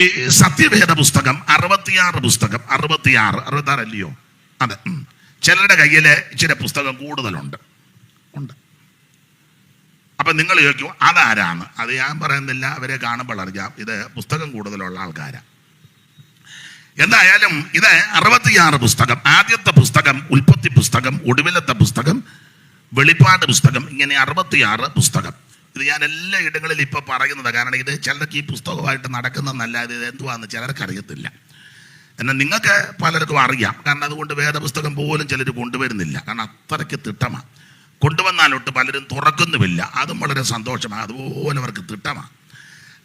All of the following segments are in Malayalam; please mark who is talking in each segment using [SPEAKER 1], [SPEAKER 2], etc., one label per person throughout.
[SPEAKER 1] ഈ സത്യവേദ പുസ്തകം 66 അല്ലയോ? അതെ. ചിലരുടെ കയ്യില് ഇച്ചിരി പുസ്തകം കൂടുതലുണ്ട്. അപ്പൊ നിങ്ങൾ ചോദിക്കും അതാരാണ്? അത് ഞാൻ പറയുന്നില്ല, അവരെ കാണുമ്പോൾ അറിയാം ഇത് പുസ്തകം കൂടുതലുള്ള ആൾക്കാരാ. എന്തായാലും ഇത് 66 പുസ്തകം. ആദ്യത്തെ പുസ്തകം ഉൽപ്പത്തി പുസ്തകം, ഒടുവിലത്തെ പുസ്തകം വെളിപ്പാട് പുസ്തകം, ഇങ്ങനെ 66 പുസ്തകം. ഇത് ഞാൻ എല്ലാ ഇടങ്ങളിലും ഇപ്പൊ പറയുന്നത്. കാരണം ഇത് ചിലർക്ക് ഈ പുസ്തകമായിട്ട് നടക്കുന്നതല്ലാതെ ഇത് എന്തുവാന്ന് ചിലർക്ക് അറിയത്തില്ല. എന്നാൽ നിങ്ങൾക്ക് പലർക്കും അറിയാം. കാരണം അതുകൊണ്ട് വേദപുസ്തകം പോലും ചിലർ കൊണ്ടുവരുന്നില്ല. കാരണം അത്രയ്ക്ക് തിട്ടമാണ്. കൊണ്ടുവന്നാലോട്ട് പലരും തുറക്കുന്നുമില്ല. അതും വളരെ സന്തോഷമാണ്. അതുപോലെ അവർക്ക് തിട്ടമാണ്.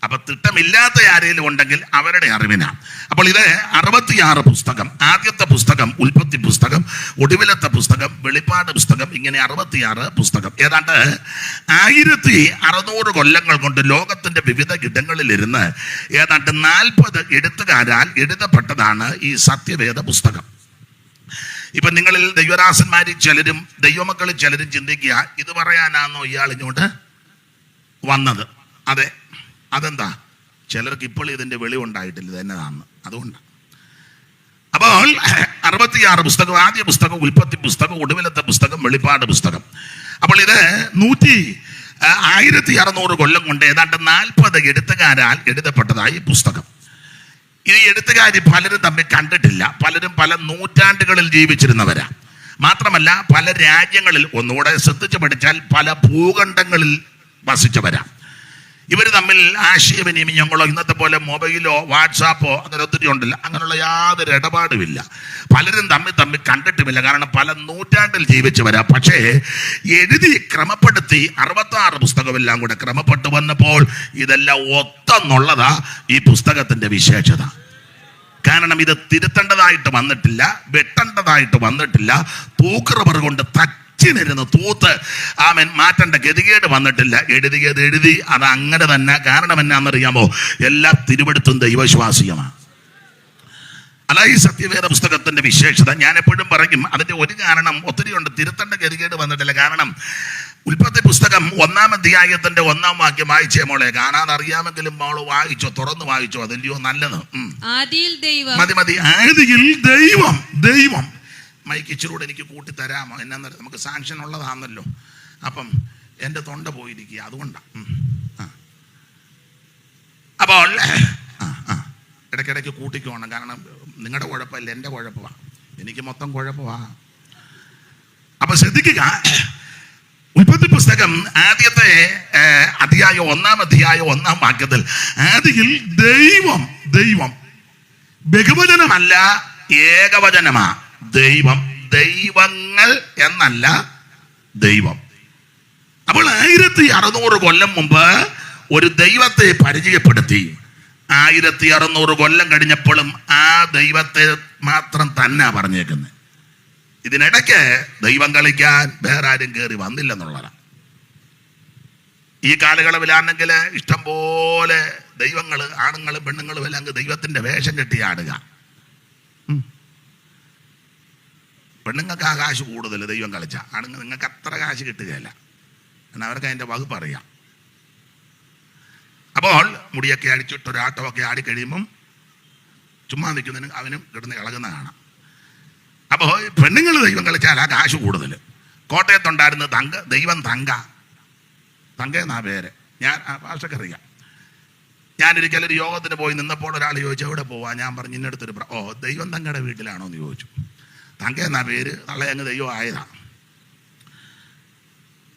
[SPEAKER 1] അപ്പൊ തിട്ടമില്ലാത്ത ആരെങ്കിലും ഉണ്ടെങ്കിൽ അവരുടെ അറിവിനാണ്. അപ്പോൾ ഇത് 66 പുസ്തകം. ആദ്യത്തെ പുസ്തകം ഉൽപ്പത്തി പുസ്തകം, ഒടുവിലത്തെ പുസ്തകം വെളിപ്പാട് പുസ്തകം, ഇങ്ങനെ 66 പുസ്തകം. ഏതാണ്ട് 1600 കൊല്ലങ്ങൾ കൊണ്ട് ലോകത്തിന്റെ വിവിധ ഇടങ്ങളിലിരുന്ന് ഏതാണ്ട് 40 എഴുത്തുകാരാൽ എഴുതപ്പെട്ടതാണ് ഈ സത്യവേദ പുസ്തകം. ഇപ്പൊ നിങ്ങളിൽ ദൈവദാസന്മാരിൽ ചിലരും ദൈവമക്കളിൽ ചിലരും ചിന്തിക്കുക, ഇത് പറയാനാണോ ഇയാൾ ഇങ്ങോട്ട് വന്നത്? അതെ. അതെന്താ? ചിലർക്ക് ഇപ്പോൾ ഇതിന്റെ വെളിവുണ്ടായിട്ടില്ല ഇത് എന്നതാണ്. അതുകൊണ്ടാണ്. അപ്പോൾ 66 പുസ്തകം. ആദ്യ പുസ്തകം ഉൽപ്പത്തി പുസ്തകം, ഒടുവിലത്തെ പുസ്തകം വെളിപ്പാട് പുസ്തകം. അപ്പോൾ ഇത് 1600 കൊല്ലം കൊണ്ട് ഏതാണ്ട് 40 എഴുത്തുകാരാൽ എഴുതപ്പെട്ടതായി പുസ്തകം. ഈ എഴുത്തുകാരി പലരും തമ്മിൽ കണ്ടിട്ടില്ല. പലരും പല നൂറ്റാണ്ടുകളിൽ ജീവിച്ചിരുന്നവരാ. മാത്രമല്ല പല രാജ്യങ്ങളിൽ, ഒന്നുകൂടെ ശ്രദ്ധിച്ചു പഠിച്ചാൽ പല ഭൂഖണ്ഡങ്ങളിൽ വസിച്ചവരാ. ഇവർ തമ്മിൽ ആശയവിനിമയങ്ങളോ ഇന്നത്തെ പോലെ മൊബൈലോ വാട്സാപ്പോ അങ്ങനെ ഒത്തിരി ഉണ്ടല്ലോ, അങ്ങനെയുള്ള യാതൊരു ഇടപാടുമില്ല. പലരും തമ്മിൽ കണ്ടിട്ടുമില്ല. കാരണം പല നൂറ്റാണ്ടിൽ ജീവിച്ചവരാ. പക്ഷേ എഴുതി ക്രമപ്പെടുത്തി 66 പുസ്തകമെല്ലാം കൂടെ ക്രമപ്പെട്ടു വന്നപ്പോൾ ഇതെല്ലാം ഒത്തെന്നുള്ളതാ ഈ പുസ്തകത്തിന്റെ വിശേഷത. കാരണം ഇത് തിരുത്തേണ്ടതായിട്ട് വന്നിട്ടില്ല, വെട്ടേണ്ടതായിട്ട് വന്നിട്ടില്ല, തൂക്കറവർ കൊണ്ട് തച്ചിനിരുന്ന് തൂത്ത് മാറ്റേണ്ട ഗതികേട് വന്നിട്ടില്ല. എഴുതിയത് എഴുതി, അത് അങ്ങനെ തന്നെ. കാരണം എന്നാണെന്നറിയാമോ? എല്ലാ തിരുവെടുത്തും ദൈവവിശ്വാസിയമാണ്. അതാ ഈ സത്യവേദ പുസ്തകത്തിന്റെ വിശേഷത. ഞാൻ എപ്പോഴും പറയും അതിന്റെ ഒരു കാരണം ഒത്തിരി ഉണ്ട്. തിരുത്തേണ്ട ഗതികേട് വന്നിട്ടില്ല. കാരണം ഉൽപ്പത്തി പുസ്തകം 1-ാം അധ്യായത്തിന്റെ 1-ാം വാക്യം വായിച്ചേ മോളെ. കാണാതെ അറിയാമെങ്കിലും മോള് വായിച്ചോ, തുറന്ന് വായിച്ചോ. അതല്ലയോ നല്ലത്. മതി. ആദിയിൽ ദൈവം മൈക്ക് ഇച്ചിരൂടെ എനിക്ക് കൂട്ടി തരാമോ? എന്നാ നമുക്ക് സാങ്ഷൻ ഉള്ളതാണല്ലോ. അപ്പം എൻ്റെ തൊണ്ട പോയിരിക്കുക, അതുകൊണ്ടാണ്. അപ്പോൾ ഇടയ്ക്കിടയ്ക്ക് കൂട്ടിക്കോണം. കാരണം നിങ്ങളുടെ കുഴപ്പമില്ല, എൻ്റെ കുഴപ്പമാണ്. എനിക്ക് മൊത്തം കുഴപ്പമാണ്. അപ്പൊ ശ്രദ്ധിക്കുക. ഉൽപ്പത്തി പുസ്തകം ആദ്യത്തെ അധ്യായം 1-ാം അധ്യായം 1-ാം വാക്യത്തിൽ ആദിയിൽ ദൈവം ബഹുവചനമല്ല, ഏകവചനമാ. ദൈവങ്ങൾ എന്നല്ല, ദൈവം. അപ്പോൾ 1600 കൊല്ലം മുമ്പ് ഒരു ദൈവത്തെ പരിചയപ്പെടുത്തി. 1600 കൊല്ലം കഴിഞ്ഞപ്പോഴും ആ ദൈവത്തെ മാത്രം തന്നെ പറഞ്ഞേക്കുന്നത്. ഇതിനിടയ്ക്ക് ദൈവം കളിക്കാൻ വേറെ ആരും കയറി വന്നില്ലെന്നുള്ളതാണ്. ഈ കാലയളവിലാണെങ്കിൽ ഇഷ്ടം പോലെ ദൈവങ്ങൾ, ആണുങ്ങളും പെണ്ണുങ്ങളും എല്ലാം ദൈവത്തിന്റെ വേഷം കെട്ടി ആടുക. പെണ്ണുങ്ങൾക്ക് ആ കാശ് കൂടുതൽ ദൈവം കളിച്ച. ആണുങ്ങൾ നിങ്ങൾക്ക് അത്ര കാശ് കിട്ടുകയല്ല. എന്നാൽ അവർക്ക് അതിൻ്റെ വകുപ്പ് അറിയാം. അപ്പോൾ മുടിയൊക്കെ അടിച്ചിട്ട് ഒരാട്ടമൊക്കെ ആടിക്കഴിയുമ്പം ചുമ്മാ നിൽക്കുന്നതിന് അവനും കിടന്ന് ഇളകുന്ന കാണാം. അപ്പോൾ പെണ്ണുങ്ങൾ ദൈവം കളിച്ചാൽ ആ കാശ് കൂടുതൽ. കോട്ടയത്തുണ്ടായിരുന്ന ദൈവം തങ്ക എന്നാ പേര്. ഞാൻ ആ ഭാഷക്കറിയാം. ഞാനൊരിക്കലും ഒരു യോഗത്തിന് പോയി നിന്നപ്പോൾ ഒരാൾ ചോദിച്ചു എവിടെ പോവാ? ഞാൻ പറഞ്ഞു ഇന്നടുത്തൊരു ദൈവം തങ്കയുടെ വീട്ടിലാണോ എന്ന് ചോദിച്ചു. തങ്ക എന്നാ പേര്. തള്ളെ അങ്ങ് ദൈവം ആയതാണ്.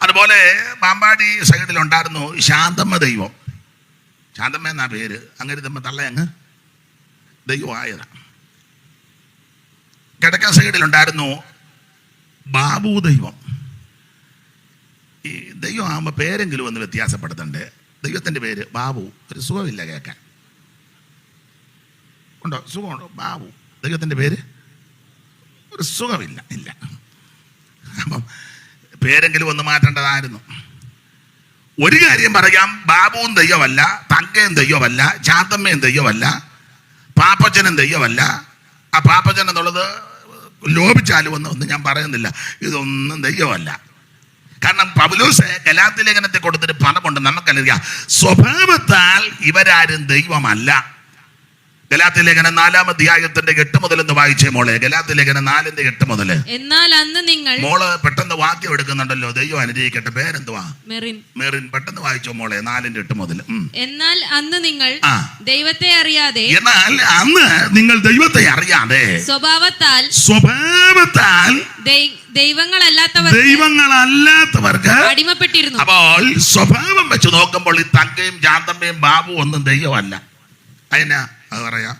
[SPEAKER 1] അതുപോലെ പാമ്പാടി സൈഡിലുണ്ടായിരുന്നു ശാന്തമ്മ ദൈവം. ശാന്തമ്മ എന്നാ പേര്. അങ്ങനെ തമ്മ തള്ളെ അങ്ങ് ദൈവം ആയതാണ്. കിഴക്കൻ സൈഡിലുണ്ടായിരുന്നു ബാബു ദൈവം. ഈ ദൈവം ആകുമ്പോൾ പേരെങ്കിലും ഒന്ന് വ്യത്യാസപ്പെടുത്തണ്ടേ. ദൈവത്തിൻ്റെ പേര് ബാബു. ഒരു സുഖമില്ല കേൾക്കാൻ. ഉണ്ടോ? സുഖമുണ്ടോ? ബാബു. ദൈവത്തിൻ്റെ പേര് ഒരു സുഖമില്ല. അപ്പം പേരെങ്കിലും ഒന്ന് മാറ്റേണ്ടതായിരുന്നു. ഒരു കാര്യം പറയാം, ബാബുവും ദൈവമല്ല, തങ്കയും ദൈവമല്ല, ചാത്തമ്മയും ദൈവമല്ല, പാപ്പച്ചനും ദൈവമല്ല. ആ പാപ്പച്ചൻ എന്നുള്ളത് ലോപിച്ചാലും ഒന്നും ഞാൻ പറയുന്നില്ല. ഇതൊന്നും ദൈവമല്ല. കാരണം പൗലോസ് ഗലാത്യ ലേഖനത്തെ കൊടുത്തിട്ട് പണമുണ്ട്. നമുക്കറിയാം സ്വഭാവത്താൽ ഇവരാരും ദൈവമല്ല. ഗലാത്യ ലേഖനം 4-ാം അധ്യായത്തിന്റെ 8 മുതൽ എന്ന് വായിച്ചേ മോളെ. ഗലാത്യ ലേഖനം 4-ന്റെ 8 മുതൽ.
[SPEAKER 2] എന്നാൽ അന്ന് നിങ്ങൾ,
[SPEAKER 1] മോള് പെട്ടെന്ന് വാക്യം എടുക്കുന്നുണ്ടല്ലോ, ദൈവം അനുഗ്രഹിക്കട്ടെ. പേരെന്തുവാ? മെറിൻ. പെട്ടെന്ന് വായിച്ചോ മോളെ, 4-ന്റെ 8 മുതൽ.
[SPEAKER 2] എന്നാൽ അന്ന് നിങ്ങൾ ദൈവത്തെ അറിയാതെ,
[SPEAKER 1] എന്നാൽ അന്ന് നിങ്ങൾ ദൈവത്തെ അറിയാതെ സ്വഭാവത്താൽ ദൈവങ്ങളല്ലാത്തവർക്ക്
[SPEAKER 2] അടിമപ്പെട്ടിരുന്നു.
[SPEAKER 1] അപ്പോൾ സ്വഭാവം വെച്ച് നോക്കുമ്പോൾ ഈ തങ്കയും ചാന്തമ്മയും ബാബു ഒന്നും ദൈവമല്ല. അതിനാ അത് പറയാം.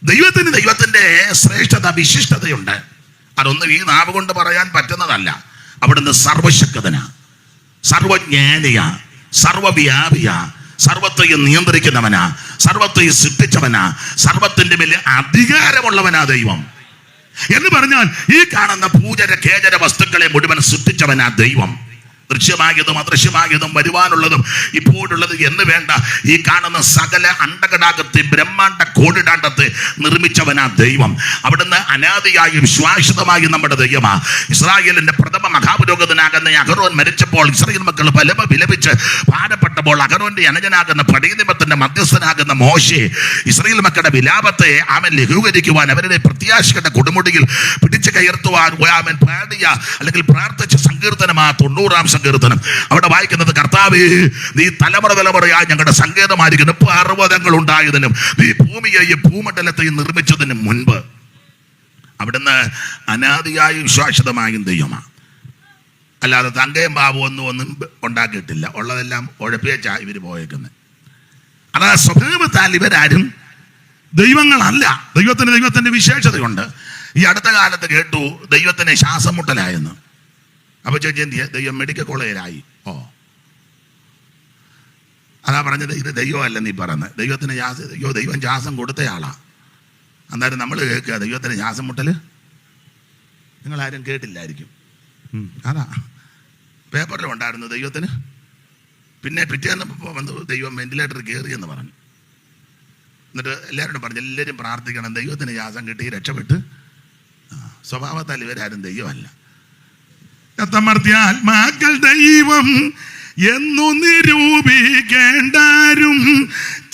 [SPEAKER 1] ദൈവത്തിന്റെ ശ്രേഷ്ഠത, വിശിഷ്ടതയുണ്ട്. അതൊന്നും ഈ നാവ് കൊണ്ട് പറയാൻ പറ്റുന്നതല്ല. അവിടുന്ന് സർവശക്തനാ, സർവജ്ഞാനിയാ, സർവവ്യാപിയാ, സർവത്തെയും നിയന്ത്രിക്കുന്നവനാ, സർവത്തെയും സൃഷ്ടിച്ചവനാ, സർവത്തിന്റെ മേലെ അധികാരമുള്ളവനാ ദൈവം. എന്ന് പറഞ്ഞാൽ ഈ കാണുന്ന പൂജര കേജര വസ്തുക്കളെ മുഴുവൻ സൃഷ്ടിച്ചവനാ ദൈവം. ദൃശ്യമായതും അദൃശ്യമായതും വരുവാനുള്ളതും ഇപ്പോഴുള്ളത് എന്ന് വേണ്ട ഈ കാണുന്ന സകല അണ്ടകടാകത്തെ ബ്രഹ്മാണ്ട കോടിടാണ്ടത്തെ നിർമ്മിച്ചവനാ ദൈവം. അവിടുന്ന് അനാദിയായും ശാശ്വതമായും നമ്മുടെ ദൈവമാ. ഇസ്രായേലിന്റെ പ്രഥമ മഹാപുരോഗതനാകുന്ന അഹരോൻ മരിച്ചപ്പോൾ ഇസ്രായേൽ മക്കൾ വിലപിച്ച് ഭാരപ്പെട്ടപ്പോൾ അഹരോന്റെ അനുജനാകുന്ന പടയനിമത്തിന്റെ മധ്യസ്ഥനാകുന്ന മോശെ ഇസ്രായേൽ മക്കളുടെ വിലാപത്തെ അവൻ ലഘൂകരിക്കുവാൻ, അവരുടെ പ്രത്യാശയുടെ കൊടുമുടിയിൽ പിടിച്ചു കയർത്തുവാൻ അവൻ പാടിയ അല്ലെങ്കിൽ പ്രാർത്ഥിച്ച സങ്കീർത്തനമാ 90-ാം സങ്കീർത്തനം. അവിടെ വായിക്കുന്നത്, കർത്താവേ നീ തലമുറയായി ഞങ്ങളുടെ സങ്കേതമായിരിക്കുന്നു. പർവ്വതങ്ങൾ ഉണ്ടായതിനും നീ ഭൂമിയെയും ഭൂമണ്ഡലത്തെയും നിർമ്മിച്ചതിനും മുൻപ്. അവിടുന്ന് അനാദിയായും ശാശ്വതമായും ദൈവമാണ്. അല്ലാതെ തങ്കയും ബാബു ഒന്നും ഉണ്ടാക്കിയിട്ടില്ല. ഉള്ളതെല്ലാം ഉഴപ്പിച്ചാ ഇവർ പോയേക്കുന്നത്. അതാ സ്വഭാവത്താൽ ഇവരാരും ദൈവങ്ങളല്ല. ദൈവത്തിന്റെ വിശേഷതയുണ്ട്. ഈ അടുത്ത കാലത്ത് കേട്ടു ദൈവത്തിന് ശ്വാസം മുട്ടലായെന്ന്. അപ്പൊ ചോദിച്ചെന്തിയ? ദൈവം മെഡിക്കൽ കോളേജിലായി. അതാ പറഞ്ഞത്, ഇത് ദൈവമല്ല നീ പറയുന്നത്. ദൈവം ശ്വാസം കൊടുത്തയാളാ. അന്നേരം നമ്മൾ കേൾക്കുക ദൈവത്തിന് ശ്വാസം മുട്ടല്. നിങ്ങളാരും കേട്ടില്ലായിരിക്കും. അതാ പേപ്പറിലും ഉണ്ടായിരുന്നു ദൈവത്തിന്. പിന്നെ പിറ്റേന്ന് വന്ന് ദൈവം വെന്റിലേറ്റർ കയറിയെന്ന് പറഞ്ഞു. എന്നിട്ട് എല്ലാവരോടും പറഞ്ഞു, എല്ലാവരും പ്രാർത്ഥിക്കണം, ദൈവത്തിന് ശ്വാസം കിട്ടി രക്ഷപ്പെട്ട്. സ്വഭാവത്താൽ ഇവരാരും ദൈവമല്ല. ആത്മാക്കൾ ദൈവം എന്നു നിരൂപിക്കേണ്ടാരും.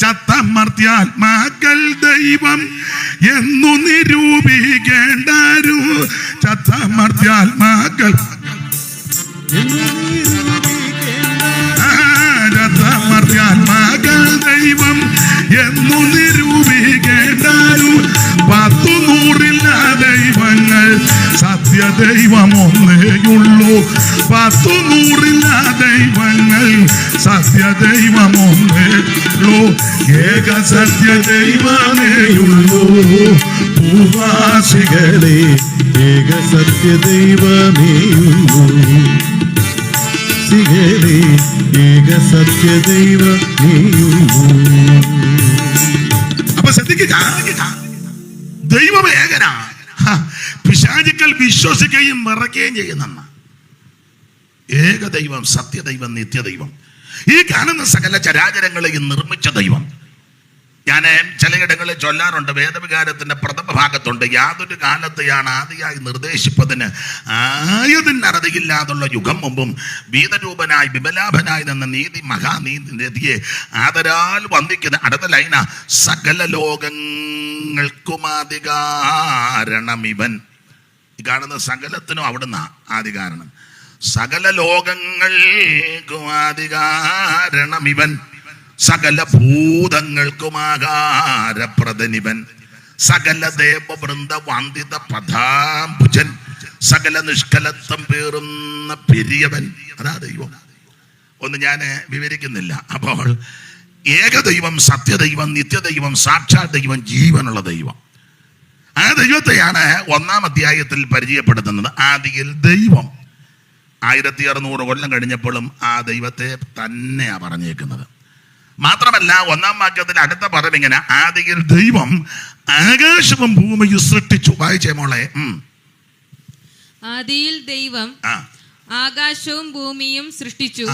[SPEAKER 1] ചത്തമർത്യാത്മാക്കൾ ദൈവം എന്നു നിരൂപിക്കേണ്ടാരും. ചത്തമർത്യാത്മാക്കൾ ദൈവം എന്നു നിരൂപിക്കേണ്ടാരും. 100 ദൈവങ്ങൾ സത്യദൈവം ഒന്നേയുള്ളൂ. 100 ദൈവങ്ങൾ സത്യദൈവം ഒന്നേയുള്ളൂ. ഏക സത്യദൈവമേയുള്ളൂ. ഭൂവാസികളെ ഏക സത്യദൈവമേയുള്ളൂ. ഏക സത്യദൈവമേയുള്ളൂ. അപ്പൊ ശ്രദ്ധിക്കുക, ദൈവം ഏകനാ. പിശാചുക്കൾ വിശ്വസിക്കുകയും മറക്കുകയും ചെയ്യുന്ന ഏക ദൈവം, സത്യദൈവം, നിത്യദൈവം. ഈ കാണുന്ന സകല ചരാചരങ്ങളെയും നിർമ്മിച്ച ദൈവം. ഞാൻ ചിലയിടങ്ങളിൽ ചൊല്ലാറുണ്ട്, വേദവികാരത്തിന്റെ പ്രഥമ ഭാഗത്തുണ്ട്, യാതൊരു കാലത്തെയാണ് ആദിയായി നിർദ്ദേശിപ്പതിന് ആയതിനറുതിയില്ലാതുള്ള യുഗം മുമ്പും വീതരൂപനായി വിമലാഭനായി നിന്ന നീതി മഹാനീതിയെ ആദരാൽ വന്ദിക്കുന്ന. അടുത്ത ലൈന, സകല ലോകങ്ങൾക്കും ആദികാരണം ഇവൻ. ഈ കാണുന്ന സകലത്തിനും അവിടുന്ന് ആദികാരണം. സകല ലോകങ്ങൾക്കും ആദികാരണം ഇവൻ. സകല ഭൂതങ്ങൾക്കും ആകാരപ്രദനിവൻ. സകല ദേവവൃന്ദ വന്ദിത പദാംബുജൻ. സകല നിഷ്കലത്വം പേറുന്ന പെരിയവൻ. അതാ ദൈവം. ഒന്നും ഞാൻ വിവരിക്കുന്നില്ല. അപ്പോൾ ഏകദൈവം, സത്യദൈവം, നിത്യദൈവം, സാക്ഷാൽ ദൈവം, ജീവനുള്ള ദൈവം. ആ ദൈവത്തെയാണ് 1-ാം അധ്യായത്തിൽ പരിചയപ്പെടുത്തുന്നത്. ആദിയിൽ ദൈവം. 1600 കൊല്ലം കഴിഞ്ഞപ്പോഴും ആ ദൈവത്തെ തന്നെയാ പറഞ്ഞേക്കുന്നത്. മാത്രമല്ല 1-ാം വാക്യത്തിൽ അടുത്ത പദം ഇങ്ങനെ, ആദിയിൽ ദൈവം ആകാശവും ഭൂമിയും സൃഷ്ടിച്ചു. വായിച്ചേ മോളെ.
[SPEAKER 2] ആദിയിൽ ദൈവം ആകാശവും ഭൂമിയും സൃഷ്ടിച്ചു.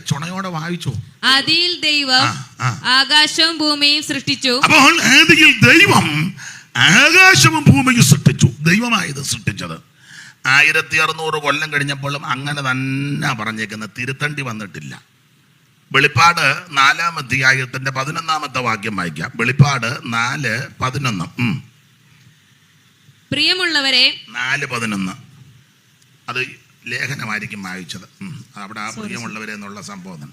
[SPEAKER 1] ചുണയോടെ വായിച്ചു.
[SPEAKER 2] ആദിയിൽ ദൈവം ആകാശവും ഭൂമിയും സൃഷ്ടിച്ചു.
[SPEAKER 1] അപ്പോൾ ആദിയിൽ ദൈവം ആകാശവും ഭൂമിയും സൃഷ്ടിച്ചു. ദൈവമായത് സൃഷ്ടിച്ചത്. 1600 കൊല്ലം കഴിഞ്ഞപ്പോഴും അങ്ങനെ തന്നെ പറഞ്ഞേക്കുന്നത്. തിരുത്തണ്ടി വന്നിട്ടില്ല. വെളിപ്പാട് 4-ാം അധ്യായത്തിന്റെ 11-ാമത്തെ വാക്യം വായിക്കാം. വെളിപ്പാട് 4:11.
[SPEAKER 2] പ്രിയമുള്ളവരെ,
[SPEAKER 1] 4:11 അത് ലേഖനമായിരിക്കും വായിച്ചത്. അവിടെ ആ പ്രിയമുള്ളവരെ എന്നുള്ള സംബോധന.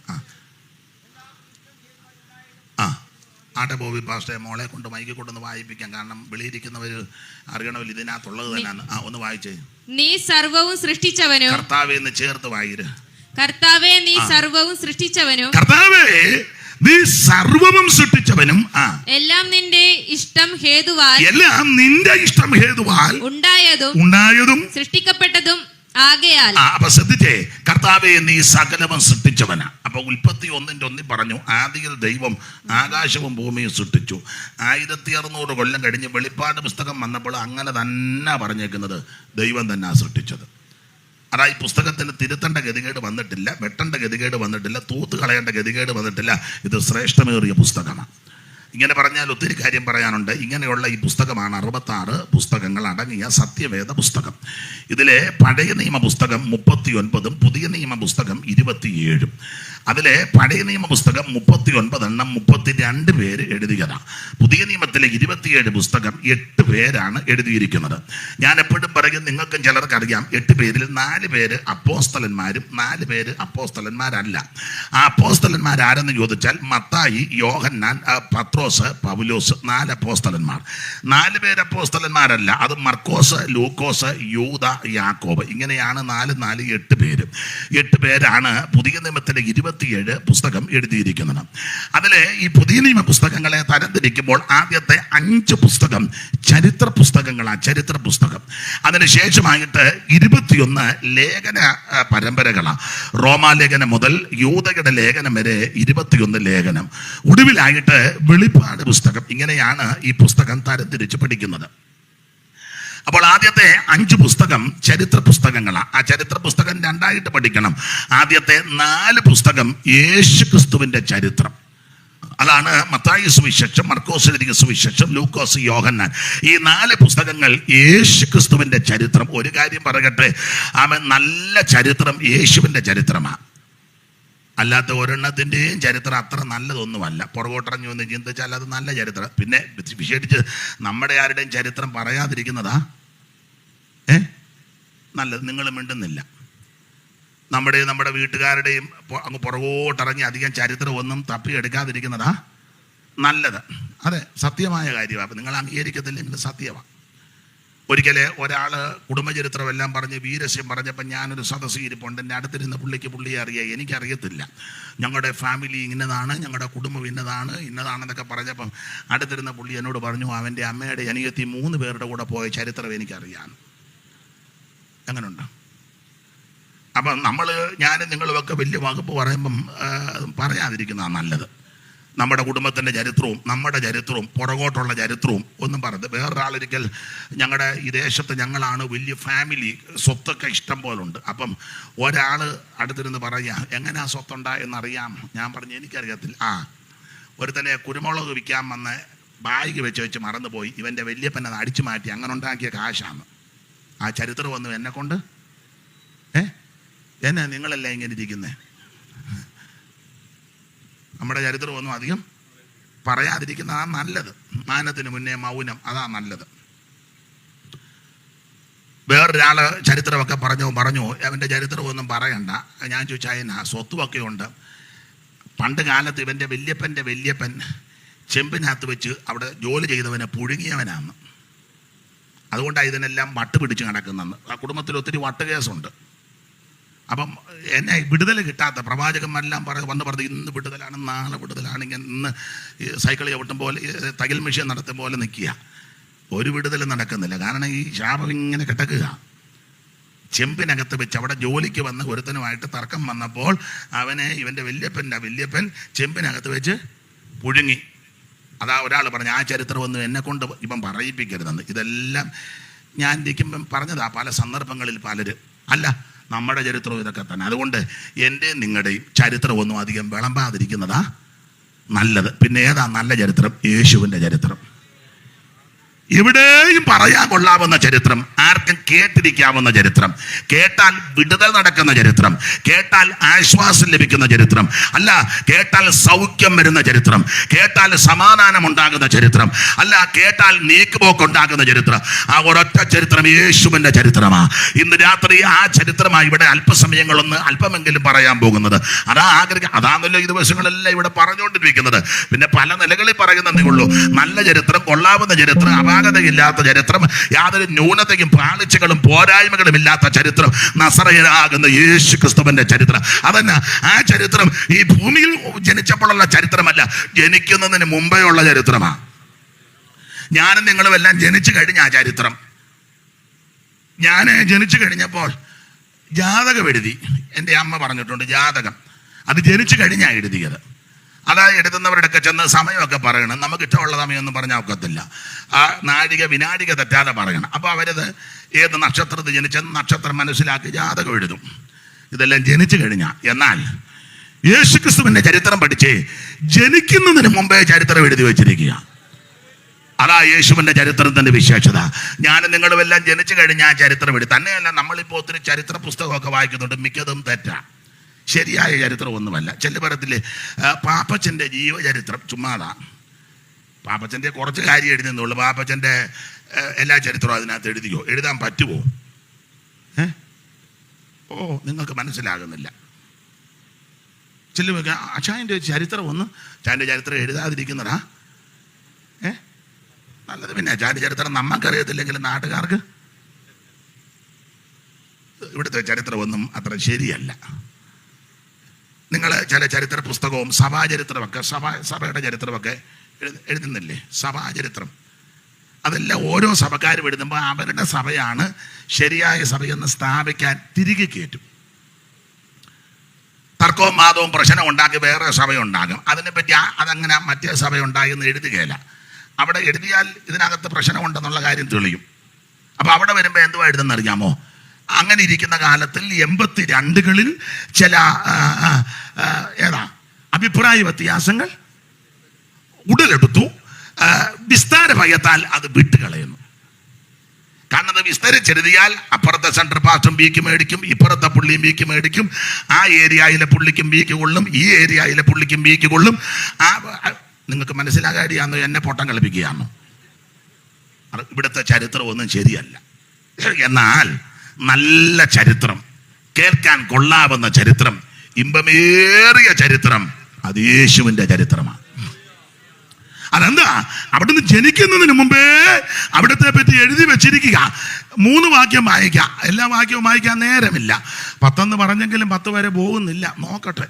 [SPEAKER 1] ആട്ടെ ബോബി പാസ്റ്റേ, മോളെ കൊണ്ട് മൈക്ക് കൊണ്ടൊന്ന് വായിപ്പിക്കാം. കാരണം വെളിയിരിക്കുന്നവർ അറിയണമല്ലോ ഇതിനകത്തുള്ളത് തന്നെയാണ്. ഒന്ന് വായിച്ചേ.
[SPEAKER 2] നീ സർവവും സൃഷ്ടിച്ചവനും.
[SPEAKER 1] കർത്താവേ എന്ന് ചേർത്ത് വായിര്.
[SPEAKER 2] കർത്താവേ നീ സർവവും സൃഷ്ടിച്ചവനും.
[SPEAKER 1] കർത്താവേ നീ സർവവും സൃഷ്ടിച്ചവനും.
[SPEAKER 2] എല്ലാം നിന്റെ ഇഷ്ടം ഹേതുവാൽ.
[SPEAKER 1] എല്ലാം നിന്റെ ഇഷ്ടം ഹേതുവാൽ ഉണ്ടായതും
[SPEAKER 2] സൃഷ്ടിക്കപ്പെട്ടതും ആകയാൽ.
[SPEAKER 1] അപ്പൊ ശ്രദ്ധിച്ചേ, കർത്താവേ നീ സകലവും സൃഷ്ടിച്ചവനാ. അപ്പൊ ഉൽപ്പത്തി 1:1 പറഞ്ഞു, ആദിയിൽ ദൈവം ആകാശവും ഭൂമിയും സൃഷ്ടിച്ചു. 1600 കൊല്ലം കഴിഞ്ഞ് വെളിപ്പാട് പുസ്തകം വന്നപ്പോൾ അങ്ങനെ തന്നെ പറഞ്ഞേക്കുന്നത് ദൈവം തന്നെ സൃഷ്ടിച്ചത്. അതായത് പുസ്തകത്തിന് തിരുത്തേണ്ട ഗതികേട് വന്നിട്ടില്ല, വെട്ടേണ്ട ഗതികേട് വന്നിട്ടില്ല, തൂത്ത് കളയേണ്ട ഗതികേട് വന്നിട്ടില്ല. ഇത് ശ്രേഷ്ഠമേറിയ പുസ്തകമാണ്. ഇങ്ങനെ പറഞ്ഞാൽ ഒത്തിരി കാര്യം പറയാനുണ്ട്. ഇങ്ങനെയുള്ള ഈ പുസ്തകമാണ് 66 പുസ്തകങ്ങൾ അടങ്ങിയ സത്യവേദ പുസ്തകം. ഇതിലെ പഴയ നിയമ പുസ്തകം 39, പുതിയ നിയമ പുസ്തകം 27. അതിലെ പഴയ നിയമ പുസ്തകം 39 എണ്ണം 32 പേര് എഴുതിയതാണ്. പുതിയ നിയമത്തിലെ 27 പുസ്തകം 8 പേരാണ് എഴുതിയിരിക്കുന്നത്. ഞാൻ എപ്പോഴും പറയും, നിങ്ങൾക്കും ചിലർക്ക് അറിയാം, 8 പേരിൽ 4 പേര് അപ്പോസ്തലന്മാരും 4 പേര് അപ്പോസ്തലന്മാരല്ല. ആ അപ്പോസ്തലന്മാരാരെന്ന് ചോദിച്ചാൽ മത്തായി, യോഹന്നാൻ, പത്രോസ്, പൗലോസ്, 4 അപ്പോസ്തലന്മാർ. 4 പേര് അപ്പോസ്തലന്മാരല്ല. അത് മർക്കോസ്, ലൂക്കോസ്, യൂദ, യാക്കോബ്. ഇങ്ങനെയാണ് 4, 8 പേര്. 8 പേരാണ് പുതിയ നിയമത്തിലെ 27 പുസ്തകം എഴുതിയിരിക്കുന്നത്. അതിലെ ഈ പുതിയ നിയമ പുസ്തകങ്ങളെ തരംതിരിക്കുമ്പോൾ ആദ്യത്തെ 5 പുസ്തകം ചരിത്ര പുസ്തകങ്ങളാണ്. ചരിത്ര പുസ്തകം. അതിനുശേഷമായിട്ട് 21 ലേഖന പരമ്പരകളാണ്. റോമാലേഖനം മുതൽ യൂദയുടെ ലേഖനം വരെ 21 ലേഖനം. ഒടുവിലായിട്ട് വെളിപ്പാട് പുസ്തകം. ഇങ്ങനെയാണ് ഈ പുസ്തകം തരംതിരിച്ച് പഠിക്കുന്നത്. അപ്പോൾ ആദ്യത്തെ 5 പുസ്തകം ചരിത്ര പുസ്തകങ്ങളാണ്. ആ ചരിത്ര പുസ്തകം 2ആയിട്ട് പഠിക്കണം. ആദ്യത്തെ 4 പുസ്തകം യേശു ക്രിസ്തുവിന്റെ ചരിത്രം. അതാണ് മത്തായി സുവിശേഷം, മർക്കോസ് എഴുതിയ സുവിശേഷം, ലൂക്കോസ്, യോഹന്നാൻ. ഈ 4 പുസ്തകങ്ങൾ യേശു ക്രിസ്തുവിന്റെ ചരിത്രം. ഒരു കാര്യം പറയട്ടെ, അവൻ നല്ല ചരിത്രം യേശുവിന്റെ ചരിത്രമാണ്. അല്ലാത്ത ഒരെണ്ണത്തിൻ്റെയും ചരിത്രം അത്ര നല്ലതൊന്നുമല്ല. പുറകോട്ടിറങ്ങി വന്ന് ചിന്തിച്ചാൽ അത് നല്ല ചരിത്രം. പിന്നെ വിശേഷിച്ച് നമ്മുടെ ആരുടെയും ചരിത്രം പറയാതിരിക്കുന്നതാ നല്ലത്. നിങ്ങൾ മിണ്ടുന്നില്ല. നമ്മുടെ വീട്ടുകാരുടെയും അങ്ങ് പുറകോട്ടിറങ്ങി അധികം ചരിത്രം ഒന്നും തപ്പിയെടുക്കാതിരിക്കുന്നതാ നല്ലത്. അതെ, സത്യമായ കാര്യമാണ്. അപ്പം നിങ്ങൾ അംഗീകരിക്കത്തില്ലെങ്കിൽ സത്യമാണ്. ഒരിക്കലെ ഒരാൾ കുടുംബചരിത്രം എല്ലാം പറഞ്ഞ് വീരസ്യം പറഞ്ഞപ്പോൾ ഞാനൊരു സദസ്സിൽ ഇരിപ്പുണ്ട്. എൻ്റെ അടുത്തിരുന്ന പുള്ളിയെ അറിയാം, എനിക്കറിയത്തില്ല. ഞങ്ങളുടെ ഫാമിലി ഇന്നതാണ്, ഞങ്ങളുടെ കുടുംബം ഇന്നതാണെന്നൊക്കെ പറഞ്ഞപ്പം അടുത്തിരുന്ന പുള്ളി എന്നോട് പറഞ്ഞു, അവൻ്റെ അമ്മയുടെ അനിയത്തി 3 പേരുടെ കൂടെ പോയ ചരിത്രം എനിക്കറിയാം. എങ്ങനെയുണ്ട്? അപ്പം ഞാനും നിങ്ങളുമൊക്കെ വലിയ വകുപ്പ് പറയുമ്പം പറയാതിരിക്കുന്നതാണ് നല്ലത്. നമ്മുടെ കുടുംബത്തിൻ്റെ ചരിത്രവും നമ്മുടെ ചരിത്രവും പുറകോട്ടുള്ള ചരിത്രവും ഒന്നും പറഞ്ഞത്. വേറൊരാളൊരിക്കൽ ഞങ്ങളുടെ ഈ ദേശത്ത് ഞങ്ങളാണ് വലിയ ഫാമിലി, സ്വത്തൊക്കെ ഇഷ്ടം പോലുണ്ട്. അപ്പം ഒരാൾ അടുത്തിരുന്ന് പറയുക, എങ്ങനെയാ സ്വത്തുണ്ടായെന്നറിയാം. ഞാൻ പറഞ്ഞു, എനിക്കറിയത്തില്ല. ഒരുത്തനെ കുരുമുളക് വിൽക്കാൻ വന്ന് ബാഗ് വെച്ച് മറന്നുപോയി. ഇവൻ്റെ വല്യപ്പൻ അത് അടിച്ചു മാറ്റി, അങ്ങനെ ഉണ്ടാക്കിയ കാശാണ്. ആ ചരിത്രം വന്നു എന്നെക്കൊണ്ട് എന്നെ നിങ്ങളല്ല ഇങ്ങനെ ഇരിക്കുന്നേ. നമ്മുടെ ചരിത്രമൊന്നും അധികം പറയാതിരിക്കുന്നതാണ് നല്ലത്. മാനത്തിന് മുന്നേ മൗനം, അതാ നല്ലത്. വേറൊരാള് ചരിത്രമൊക്കെ പറഞ്ഞു അവൻ്റെ ചരിത്രമൊന്നും പറയണ്ട. ഞാൻ ചോദിച്ചാൽ അതിനാ സ്വത്തുമൊക്കെ ഉണ്ട്. പണ്ട് കാലത്ത് ഇവൻ്റെ വല്യപ്പൻ ചെമ്പിനകത്ത് വെച്ച് അവിടെ ജോലി ചെയ്തവനെ പുഴുങ്ങിയവനാണ്. അതുകൊണ്ടാണ് ഇതിനെല്ലാം വട്ട് പിടിച്ച് നടക്കുന്നതെന്ന്. ആ കുടുംബത്തിൽ ഒത്തിരി വട്ട് കേസുണ്ട്. അപ്പം എന്നെ വിടുതൽ കിട്ടാത്ത പ്രവാചകന്മാരെല്ലാം വന്ന് പറഞ്ഞു, ഇന്ന് വിടുതലാണ്, നാളെ വിടുതലാണ്. ഇന്ന് സൈക്കിൾ ചവിട്ടും പോലെ, തയ്യൽ മെഷീൻ നടത്തും പോലെ നിൽക്കുക. ഒരു വിടുതൽ നടക്കുന്നില്ല. കാരണം ഈ ശാപം ഇങ്ങനെ കിടക്കുക. ചെമ്പിനകത്ത് വെച്ച് അവിടെ ജോലിക്ക് വന്ന ഒരുത്തനുമായിട്ട് തർക്കം വന്നപ്പോൾ അവനെ ഇവൻ്റെ വല്യപ്പൻ ചെമ്പിനകത്ത് വെച്ച് പുഴുങ്ങി. അതാ ഒരാൾ പറഞ്ഞു, ആ ചരിത്രമൊന്നും എന്നെ കൊണ്ട് ഇപ്പം പറയിപ്പിക്കരുതെന്ന്. ഇതെല്ലാം ഞാൻ ഇരിക്കുമ്പം പറഞ്ഞതാ പല സന്ദർഭങ്ങളിൽ പലര്. അല്ല, നമ്മുടെ ചരിത്രവും ഇതൊക്കെ തന്നെ. അതുകൊണ്ട് എൻ്റെയും നിങ്ങളുടെയും ചരിത്രമൊന്നും അധികം വിളമ്പാതിരിക്കുന്നതാ നല്ലത്. പിന്നെ ഏതാ നല്ല ചരിത്രം? യേശുവിൻ്റെ ചരിത്രം. എവിടെയും പറയാൻ കൊള്ളാവുന്ന ചരിത്രം, ആർക്കും കേട്ടിരിക്കാവുന്ന ചരിത്രം, കേട്ടാൽ വിടുതൽ നടക്കുന്ന ചരിത്രം, കേട്ടാൽ ആശ്വാസം ലഭിക്കുന്ന ചരിത്രം, അല്ല കേട്ടാൽ സൗഖ്യം വരുന്ന ചരിത്രം, കേട്ടാൽ സമാധാനം ഉണ്ടാകുന്ന ചരിത്രം, അല്ല കേട്ടാൽ നീക്കുപോക്കുണ്ടാകുന്ന ചരിത്രം. ആ ഒരൊറ്റ ചരിത്രം യേശുവിന്റെ ചരിത്രമാണ്. ഇന്ന് രാത്രി ആ ചരിത്രമാണ് ഇവിടെ അല്പസമയങ്ങളൊന്ന് അല്പമെങ്കിലും പറയാൻ പോകുന്നത്. അതാണല്ലോ ഈ ദിവസങ്ങളെല്ലാം ഇവിടെ പറഞ്ഞുകൊണ്ടിരിക്കുന്നത്. പിന്നെ പല നിലകളിൽ പറയുന്നതേ ഉള്ളൂ. നല്ല ചരിത്രം, കൊള്ളാവുന്ന ചരിത്രം, അപാകതയില്ലാത്ത ചരിത്രം, യാതൊരു ന്യൂനതയും പാളിച്ചകളും പോരായ്മകളും ഇല്ലാത്ത ചരിത്രം, നസറയനാകുന്ന യേശു ക്രിസ്തുവിന്റെ ചരിത്രം. അതന്നെ ആ ചരിത്രം ഈ ഭൂമിയിൽ ജനിച്ചപ്പോഴുള്ള ചരിത്രമല്ല, ജനിക്കുന്നതിന് മുമ്പേ ഉള്ള ചരിത്രമാണ്. ഞാനും നിങ്ങളും എല്ലാം ജനിച്ചു കഴിഞ്ഞ ആ ചരിത്രം. ഞാൻ ജനിച്ചു കഴിഞ്ഞപ്പോൾ ജാതകം എഴുതി. എൻ്റെ അമ്മ പറഞ്ഞിട്ടുണ്ട് ജാതകം. അത് ജനിച്ചു കഴിഞ്ഞാണ് എഴുതിയത്. അതാ എഴുതുന്നവരുടെയൊക്കെ ചെന്ന് സമയമൊക്കെ പറയണം. നമുക്ക് ഇഷ്ടമുള്ള സമയമൊന്നും പറഞ്ഞാൽ ഒക്കത്തില്ല. ആ നാഴിക വിനാഴിക തെറ്റാതെ പറയണം. അപ്പോൾ അവരത് ഏത് നക്ഷത്രത്തിൽ ജനിച്ചെന്ന് നക്ഷത്രം മനസ്സിലാക്കി ജാതകം എഴുതും. ഇതെല്ലാം ജനിച്ചു കഴിഞ്ഞാൽ. എന്നാൽ യേശുക്രിസ്തുവിന്റെ ചരിത്രം പഠിച്ച് ജനിക്കുന്നതിന് മുമ്പേ ചരിത്രം എഴുതി വെച്ചിരിക്കുക. അതാ യേശുവിന്റെ ചരിത്രത്തിന്റെ വിശേഷത. ഞാനും നിങ്ങളും എല്ലാം ജനിച്ചു കഴിഞ്ഞാൽ ആ ചരിത്രം എഴുതി. തന്നെയല്ല, നമ്മളിപ്പോൾ ഒത്തിരി ചരിത്ര പുസ്തകമൊക്കെ വായിക്കുന്നുണ്ട്. മിക്കതും തെറ്റാ, ശരിയായ ചരിത്രം ഒന്നുമല്ല. ചെല്ലുപറത്തില്ലേ പാപ്പച്ചൻ്റെ ജീവചരിത്രം ചുമ്മാതാ. പാപ്പച്ചൻ്റെ കുറച്ച് കാര്യം എഴുതുന്നുള്ളൂ. പാപ്പച്ചൻ്റെ എല്ലാ ചരിത്രവും അതിനകത്ത് എഴുതിയോ? എഴുതാൻ പറ്റുമോ? ഓ, നിങ്ങൾക്ക് മനസ്സിലാകുന്നില്ല. ചെല്ലുക അച്ചായൻ്റെ ചരിത്രം ഒന്ന്, അച്ചായൻ്റെ ചരിത്രം എഴുതാതിരിക്കുന്നതാ നല്ലത്. പിന്നെ അച്ചായൻ്റെ ചരിത്രം നമ്മൾക്കറിയത്തില്ലെങ്കിലും നാട്ടുകാർക്ക് ഇവിടുത്തെ ചരിത്രമൊന്നും അത്ര ശരിയല്ല. നിങ്ങൾ ചില ചരിത്ര പുസ്തകവും സഭാചരിത്രമൊക്കെ സഭയുടെ ചരിത്രമൊക്കെ എഴുതുന്നില്ലേ? സഭാചരിത്രം അതെല്ലാം ഓരോ സഭക്കാരും എഴുതുമ്പോൾ അവരുടെ സഭയാണ് ശരിയായ സഭയെന്ന് സ്ഥാപിക്കാൻ തിരികെ കയറ്റും. തർക്കവും വാദവും പ്രശ്നം ഉണ്ടാക്കി വേറെ സഭയുണ്ടാകും. അതിനെപ്പറ്റി അതങ്ങനെ മറ്റേ സഭയുണ്ടായെന്ന് എഴുതുകയില്ല. അവിടെ എഴുതിയാൽ ഇതിനകത്ത് പ്രശ്നമുണ്ടെന്നുള്ള കാര്യം തെളിയും. അപ്പോൾ അവിടെ വരുമ്പോൾ എന്തുവാ എഴുതുന്നറിയാമോ? അങ്ങനെ ഇരിക്കുന്ന കാലത്തിൽ 82കളിൽ ചില അഭിപ്രായ വ്യത്യാസങ്ങൾ ഉടലെടുത്തു. വിസ്താര ഭയത്താൽ അത് വിട്ടുകളയുന്നു. കാരണം അത് വിസ്തരിച്ചെഴുതിയാൽ അപ്പുറത്തെ സെൻട്രൽ പാസ്റ്റും ബിക്ക് മേടിക്കും, ഇപ്പുറത്തെ പുള്ളിയും ബിക്ക് മേടിക്കും. ആ ഏരിയയിലെ പുള്ളിക്കും ബിക്ക് കൊള്ളും, ഈ ഏരിയയിലെ പുള്ളിക്കും ബിക്ക് കൊള്ളും. നിങ്ങൾക്ക് മനസ്സിലാകാടിയാണോ? എന്നെ പൊട്ടം കളിപ്പിക്കുകയാണോ? ഇവിടുത്തെ ചരിത്രം ഒന്നും ശരിയല്ല. എന്നാൽ നല്ല ചരിത്രം, കേൾക്കാൻ കൊള്ളാവുന്ന ചരിത്രം, ഇമ്പമേറിയ ചരിത്രം, അത് യേശുവിന്റെ ചരിത്രമാണ്. അതെന്താ? അവിടുന്ന് ജനിക്കുന്നതിന് മുമ്പേ അവിടുത്തെ പറ്റി എഴുതി വെച്ചിരിക്കുക. 3 വാക്യം വായിക്കാം. എല്ലാ വാക്യവും വായിക്കാൻ നേരമില്ല. 10 പറഞ്ഞെങ്കിലും 10 വരെ പോകുന്നില്ല. നോക്കട്ടെ.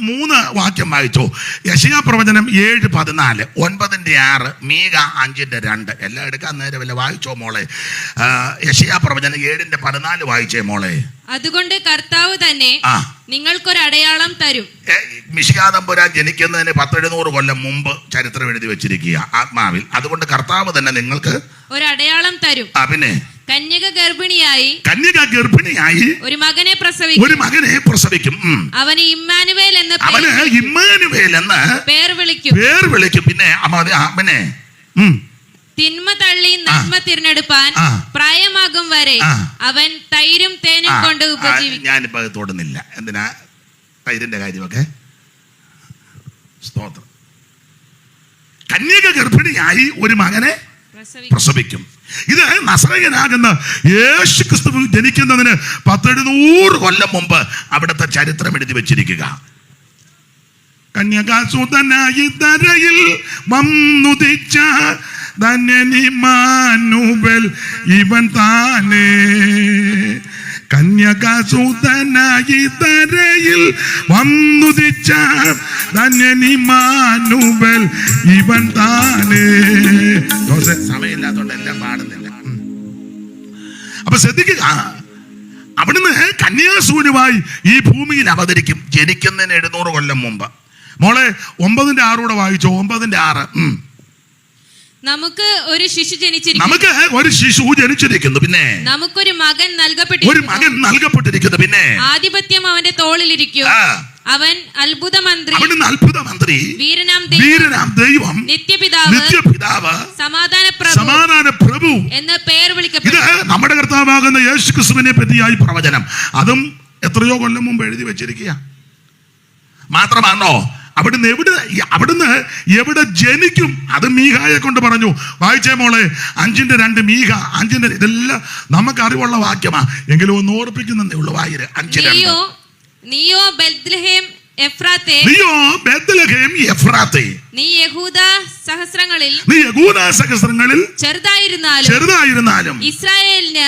[SPEAKER 1] 3 വാക്യം വായിച്ചോ. യെശയ്യാ പ്രവചനം 7:14, 9:6, മീക 5:2. എല്ലാം എടുക്കാൻ നേരമില്ല. വായിച്ചോ മോളെ. യെശയ്യാ പ്രവചനം 7:14 വായിച്ചേ മോളെ.
[SPEAKER 2] അതുകൊണ്ട് കർത്താവ് തന്നെ നിങ്ങൾക്കൊരു അടയാളം തരും.
[SPEAKER 1] മിശിഹാ തമ്പുരാൻ ജനിക്കുന്നതിന് 100-700 കൊല്ലം മുമ്പ് ചരിത്രം എഴുതി വെച്ചിരിക്കുക ആത്മാവിൽ. അതുകൊണ്ട് കർത്താവ് തന്നെ നിങ്ങൾക്ക്
[SPEAKER 2] ഒരു അടയാളം തരും.
[SPEAKER 1] പിന്നെ
[SPEAKER 2] കന്യക ഗർഭിണിയായി
[SPEAKER 1] ഒരു മകനെ പ്രസവിക്കും.
[SPEAKER 2] അവന് ഇമ്മാനുവേൽ എന്ന് പേർ വിളിക്കും.
[SPEAKER 1] പിന്നെ
[SPEAKER 2] തിന്മ തള്ളി നന്മ തിരഞ്ഞെടുപ്പാൻ പ്രായമാകും വരെ അവൻ തൈരും തേനും കൊണ്ട് ഉപജീവിക്കും.
[SPEAKER 1] ഞാനിപ്പോ അത് തൊടുന്നില്ല. എന്തിനാ തൈരിന്റെ കാര്യമൊക്കെ? സ്തോത്രം. കന്യക ഗർഭിണിയായി ഒരു മകനെ പ്രസവിക്കും. ഇത് നസറയനാകുന്ന യേശു ക്രിസ്തു ജനിക്കുന്നതിന് 100-700 കൊല്ലം മുമ്പ് അവിടുത്തെ ചരിത്രം എഴുതി വെച്ചിരിക്കുക. കന്യകാസുതനായി ധരയിൽ വന്നുദിച്ച ധന്യനിമാനുവൽ ഇവൻ താനേ. കന്യകാസുതനായി ധരയിൽ വന്നുദിച്ച ധന്യനിമാനുവൽ ഇവൻ താനേ. സമയമില്ലാത്തോണ്ട് എല്ലാം പാടുന്നില്ല. അപ്പൊ ശ്രദ്ധിക്കുക, അവിടുന്ന് കന്യാസൂനുമായി ഈ ഭൂമിയിൽ അവതരിക്കും ജനിക്കുന്നതിന് 700 കൊല്ലം മുമ്പ്. മോളെ 9:6 വായിച്ചോ. 9:6.
[SPEAKER 2] നമുക്ക് ഒരു ശിശു
[SPEAKER 1] ജനിച്ചിരിക്കുന്നു. പിന്നെ
[SPEAKER 2] നമുക്കൊരു മകൻ നൽകപ്പെട്ടിരിക്കുന്നു.
[SPEAKER 1] പിന്നെ
[SPEAKER 2] ആധിപത്യം അവന്റെ തോളിലിരിക്കും. അവൻ അത്ഭുത മന്ത്രി,
[SPEAKER 1] വീരനാം ദൈവം,
[SPEAKER 2] നിത്യപിതാവ്, സമാധാന
[SPEAKER 1] സമാധാന പ്രഭു
[SPEAKER 2] എന്ന് പേർ
[SPEAKER 1] ഇത്
[SPEAKER 2] വിളിക്കപ്പെട്ടു.
[SPEAKER 1] നമ്മുടെ കർത്താവാകുന്ന യേശു ക്രിസ്തുവിനെ പറ്റിയായി പ്രവചനം. അതും എത്രയോ കൊല്ലം മുമ്പ് എഴുതി വെച്ചിരിക്കുക. മാത്രമാണോ അവിടുന്ന് എവിടെ ജനിക്കും? അത് മീഖയെ കൊണ്ട് പറഞ്ഞു. വായിച്ചേ മോളെ, 5:2 മീഖ 5 ഇതെല്ലാം നമുക്ക് അറിവുള്ള വാക്യമാ, എങ്കിലും ഒന്ന് ഓർപ്പിക്കുന്നേ ഉള്ളു. വായിര് 5:2.
[SPEAKER 2] നീയോ ബെത്ലഹേം എഫ്രാത്തേ, നീ യഹൂദ സഹസ്രങ്ങളിൽ ചെറുതായിരുന്നാലും ഇസ്രായേലിന്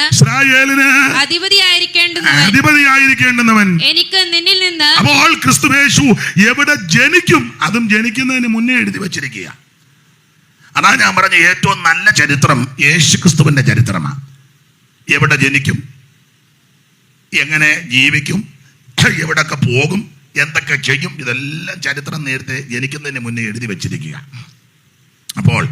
[SPEAKER 2] അധിപതിയായിരിക്കേണ്ടുന്നവൻ എനിക്ക് നിന്നിൽ നിന്ന്.
[SPEAKER 1] അപ്പോൾ ക്രിസ്തുയേശു എവിടെ ജനിക്കും? അതും ജനിക്കുന്നതിന് മുന്നേ എഴുതി വെച്ചിരിക്കുക. അതാ ഞാൻ പറഞ്ഞ ഏറ്റവും നല്ല ചരിത്രം യേശു ക്രിസ്തുവിന്റെ ചരിത്രമാണ്. എവിടെ ജനിക്കും, എങ്ങനെ ജീവിക്കും, എവിടൊക്കെ പോകും, എന്തൊക്കെ ചെയ്യും, ഇതെല്ലാം ചരിത്രം നേരത്തെ ജനിക്കുന്നതിന് മുന്നേ എഴുതി വെച്ചിരിക്കുക. അപ്പോൾ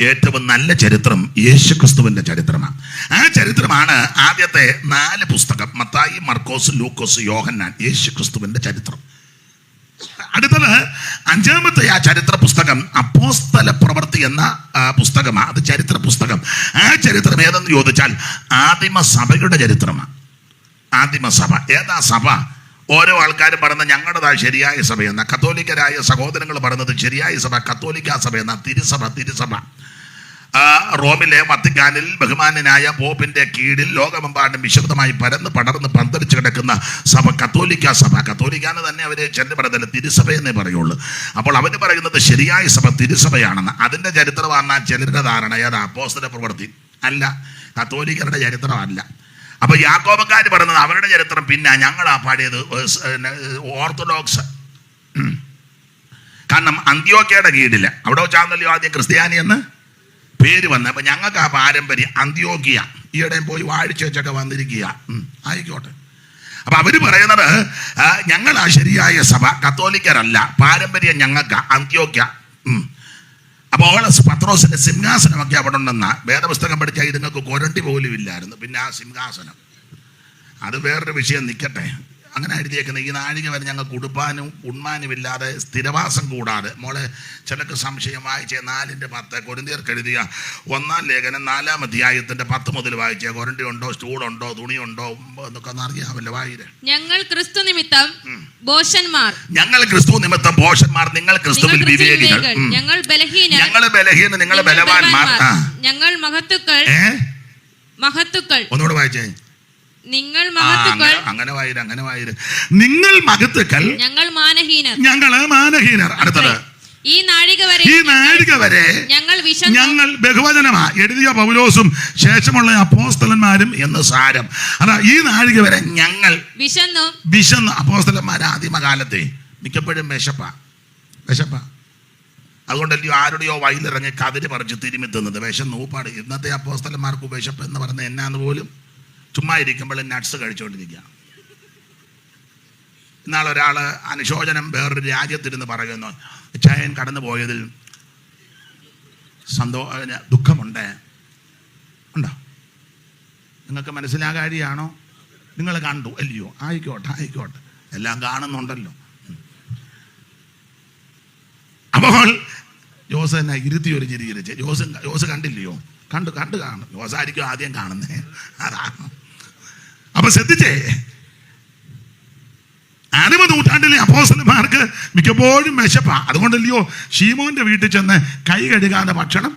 [SPEAKER 1] ഏറ്റവും നല്ല ചരിത്രം യേശു ക്രിസ്തുവിന്റെ ചരിത്രമാണ്. ആ ചരിത്രമാണ് ആദ്യത്തെ 4 പുസ്തകം: മത്തായി, മർക്കോസ്, ലൂക്കോസ്, യോഹന്നാൻ. യേശു ക്രിസ്തുവിന്റെ ചരിത്രം. അടുത്തത് 5ാമത്തെ ആ ചരിത്ര പുസ്തകം അപ്പോസ്തല പ്രവൃത്തി എന്ന പുസ്തകമാണ്. അത് ചരിത്ര പുസ്തകം. ആ ചരിത്രം ഏതെന്ന് ചോദിച്ചാൽ ആദിമ സഭയുടെ ചരിത്രമാണ്. ആദിമ സഭ ഏതാ സഭ? ഓരോ ആൾക്കാരും പറയുന്നത് ഞങ്ങളുടേതായ ശരിയായ സഭയെന്ന, കത്തോലിക്കരായ സഹോദരങ്ങൾ പറയുന്നത് ശരിയായ സഭ കത്തോലിക്ക സഭയെന്ന. തിരുസഭ റോമിലെ വത്തിക്കാനിൽ ബഹുമാന്യനായ പോപ്പിന്റെ കീഴിൽ ലോകമെമ്പാടും വിശുദ്ധമായി പടർന്ന് പന്തലിച്ച് കിടക്കുന്ന സഭ കത്തോലിക്ക സഭ. കത്തോലിക്കാന്ന് തന്നെ അവര് ചെന്ന് പറയുന്നില്ല, തിരുസഭയെന്നേ പറയുള്ളൂ. അപ്പോൾ അവർ പറയുന്നത് ശരിയായ സഭ തിരുസഭയാണെന്ന്. അതിന്റെ ചരിത്രമാണ് ചിലരുടെ ധാരണ. ഏതാ? അപ്പോസ്തല പ്രവൃത്തി അല്ല, കത്തോലിക്കരുടെ ചരിത്രമല്ല. അപ്പൊ യാക്കോബക്കാർ പറയുന്നത് അവരുടെ ചരിത്രം. പിന്നെ ഞങ്ങളാ പാടിയത് ഓർത്തഡോക്സ്. കാരണം അന്ത്യോക്യയുടെ കീഴില് അവിടെ വെച്ചാന്നല്ലോ ആദ്യം ക്രിസ്ത്യാനി എന്ന് പേര് വന്നത്. അപ്പൊ ഞങ്ങൾക്ക് ആ പാരമ്പര്യം അന്ത്യോക്യ. ഈയിടെയും പോയി വാഴിച്ചു വെച്ചൊക്കെ വന്നിരിക്കുക. ആയിക്കോട്ടെ. അപ്പൊ അവര് പറയുന്നത് ഞങ്ങളാ ശരിയായ സഭ, കത്തോലിക്കരല്ല, പാരമ്പര്യം ഞങ്ങൾക്ക് അന്ത്യോക്യ. അപ്പോൾ പത്രോസിന്റെ സിംഹാസനമൊക്കെ അവിടെ ഉണ്ടെന്ന വേദപുസ്തകം പഠിച്ചാൽ ഇതുങ്ങൾക്ക് കൊരണ്ടി പോലും ഇല്ലായിരുന്നു. പിന്നെ ആ സിംഹാസനം അത് വേറൊരു വിഷയം, നിൽക്കട്ടെ. അങ്ങനെ എഴുതിയേക്കുന്ന ഈ നാഴിക വരെ ഞങ്ങൾക്ക് ഉടുപ്പാനും ഉണ്മാനും ഇല്ലാതെ സ്ഥിരവാസം കൂടാതെ. മോളെ ചിലക്ക് സംശയം വായിച്ചേ 4:10 കൊരിന്ത്യർക്ക് എഴുതിയ 1-ാം ലേഖനം 4-ാം അധ്യായത്തിന്റെ 10 മുതൽ വായിച്ചേ. കൊരണ്ടി ഉണ്ടോ, സ്റ്റൂളുണ്ടോ, തുണിയുണ്ടോ എന്നൊക്കെ ഒന്ന് അറിയാമല്ലോ. വായിരെ.
[SPEAKER 2] ഞങ്ങൾ ക്രിസ്തു നിമിത്തം ഭോഷന്മാർ, നിങ്ങൾ ക്രിസ്തുവിൽ വിവേകികൾ. ഞങ്ങൾ ബലഹീനർ, നിങ്ങൾ ബലവാന്മാർ. ഞങ്ങൾ മഹത്തുക്കൾ.
[SPEAKER 1] ഒന്നുകൂടെ വായിച്ചേ.
[SPEAKER 2] നിങ്ങൾ മഹത്തുക്കൾ.
[SPEAKER 1] അങ്ങനെ വായിര്. നിങ്ങൾ മഹത്തുക്കൾ,
[SPEAKER 2] ഞങ്ങൾ മാനഹീനർ.
[SPEAKER 1] അടുത്തത്
[SPEAKER 2] ഈ നാഴിക വരെ
[SPEAKER 1] ഞങ്ങൾ ബഹുവചനമാ എഴുതിയ പൗലോസും ശേഷമുള്ള അപ്പോസ്തലന്മാരും എന്ന് സാരം. അതാ ഈ നാഴിക വരെ ഞങ്ങൾ വിശന്നു. അപ്പോസ്തലന്മാർ ആദിമകാലത്തെ മിക്കപ്പോഴും വിശപ്പാ. അതുകൊണ്ടല്ലോ ആരുടെയോ വയലിറങ്ങി കതിര് പറിച്ച് തിരുമ്മി തിന്നത്. വിശന്ന് ഊപ്പാട്. ഇന്നത്തെ അപ്പോസ്തലന്മാർക്ക് വിശപ്പ് എന്ന് പറഞ്ഞ എന്നാന്ന് പോലും ചുമ്മാ ഇരിക്കുമ്പോൾ നട്ട്സ് കഴിച്ചുകൊണ്ടിരിക്കുക. ഇന്നാളൊരാള് അനുശോചനം വേറൊരു രാജ്യത്തിരുന്ന് പറയുന്നു, ചയൻ കടന്നു പോയതിൽ ദുഃഖമുണ്ട്. ഉണ്ടോ? നിങ്ങൾക്ക് മനസ്സിലാകാരിയാണോ? നിങ്ങൾ കണ്ടു അല്ലയോ? ആയിക്കോട്ടെ, എല്ലാം കാണുന്നുണ്ടല്ലോ. അപ്പോൾ ജോസ് തന്നെ ഇരുത്തി ഒരു ചിരിച്ച്. ജോസ് കണ്ടില്ലയോ? കണ്ടു കാണും. ജോസായിരിക്കും ആദ്യം കാണുന്നേ. അതാണ്. അപ്പൊ ശ്രദ്ധിച്ചേ, ആദിമ നൂറ്റാണ്ടിലെ അപ്പോസ്തലന്മാർക്ക് മിക്കപ്പോഴും വിശപ്പാ. അതുകൊണ്ടല്ലയോ ശീമോന്റെ വീട്ടിൽ ചെന്ന് കൈ കഴുകാതെ ഭക്ഷണം.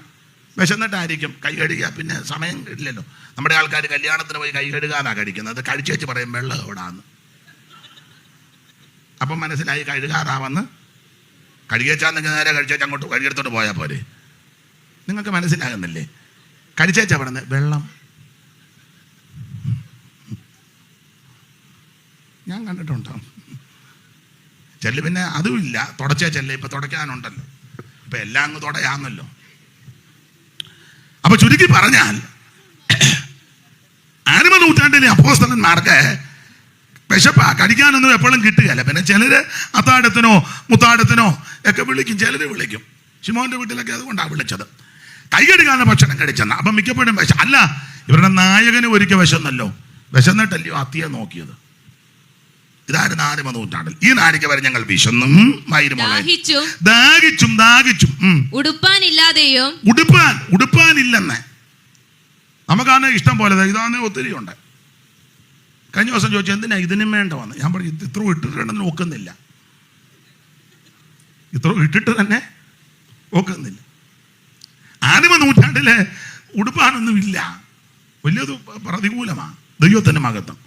[SPEAKER 1] വിശന്നിട്ടായിരിക്കും കൈ കഴുകുക. പിന്നെ സമയം ഇല്ലല്ലോ. നമ്മുടെ ആൾക്കാർ കല്യാണത്തിന് പോയി കൈ കഴുകാനാ കഴിക്കുന്നത്. കഴിച്ചേച്ച് പറയും വെള്ളം എവിടാന്ന്. അപ്പം മനസ്സിലായി കഴുകാറാവന്ന്. കഴുകിയേച്ചാന്നെങ്കിൽ നേരെ കഴിച്ചേച്ച് അങ്ങോട്ട് കഴുകിയെടുത്തോട്ട് പോയാൽ പോരെ. നിങ്ങൾക്ക് മനസ്സിലാകുന്നില്ലേ? കഴിച്ചേച്ച പറഞ്ഞ് വെള്ളം. ഞാൻ കണ്ടിട്ടുണ്ടോ? ചെല്ല്. പിന്നെ അതുമില്ല, തുടച്ചേ ചെല്ല്. ഇപ്പൊ തുടയ്ക്കാനുണ്ടല്ലോ, ഇപ്പൊ എല്ലാം അങ്ങ് തുടയാന്നല്ലോ. അപ്പൊ ചുരുക്കി പറഞ്ഞാൽ ആദിമ നൂറ്റാണ്ടിലെ അപ്പോസ്തലന്മാർക്ക് വിശപ്പാ. കഴിക്കാനൊന്നും എപ്പോഴും കിട്ടുകയല്ല. പിന്നെ ചിലര് അത്താഴത്തിനോ മുത്താഴത്തിനോ ഒക്കെ വിളിക്കും. ചിലര് വിളിക്കും. ശിമോന്റെ വീട്ടിലൊക്കെ അതുകൊണ്ടാണ് വിളിച്ചത്. കൈ കഴുകാതെ ഭക്ഷണം കഴിച്ചെന്ന. അപ്പം മിക്കപ്പോഴും അല്ല, ഇവരുടെ നായകന് ഒരിക്കൽ വിശന്നല്ലോ. വിശന്നിട്ടല്ലയോ അത്തിയെ നോക്കിയത്. ഇതായിരുന്നു ആദിമ നൂറ്റാണ്ടിൽ. ഈ നാഴിക വരെ ഞങ്ങൾ വിശന്നും ദാഹിച്ചും
[SPEAKER 2] ഉടുപ്പാനില്ലാതെയും
[SPEAKER 1] ഉടുപ്പാനില്ലെന്ന് നമുക്കാണ് ഇഷ്ടം പോലെ. ഇതാണ് ഒത്തിരി ഉണ്ട്. കഴിഞ്ഞ ദിവസം ചോദിച്ചു എന്തിനാ ഇതിനും വേണ്ട വന്ന്. ഞാൻ പറഞ്ഞു ഇത്ര ഇട്ടിട്ടുണ്ടെന്ന് ഒക്കുന്നില്ല, ഇത്ര ഇട്ടിട്ട് തന്നെ ഒക്കുന്നില്ല. ആദിമ നൂറ്റാണ്ടിലെ ഉടുപ്പാനൊന്നുമില്ല. വലിയത് പ്രതികൂലമാണ് ദൈവത്തിൻ്റെ മഹത്വം.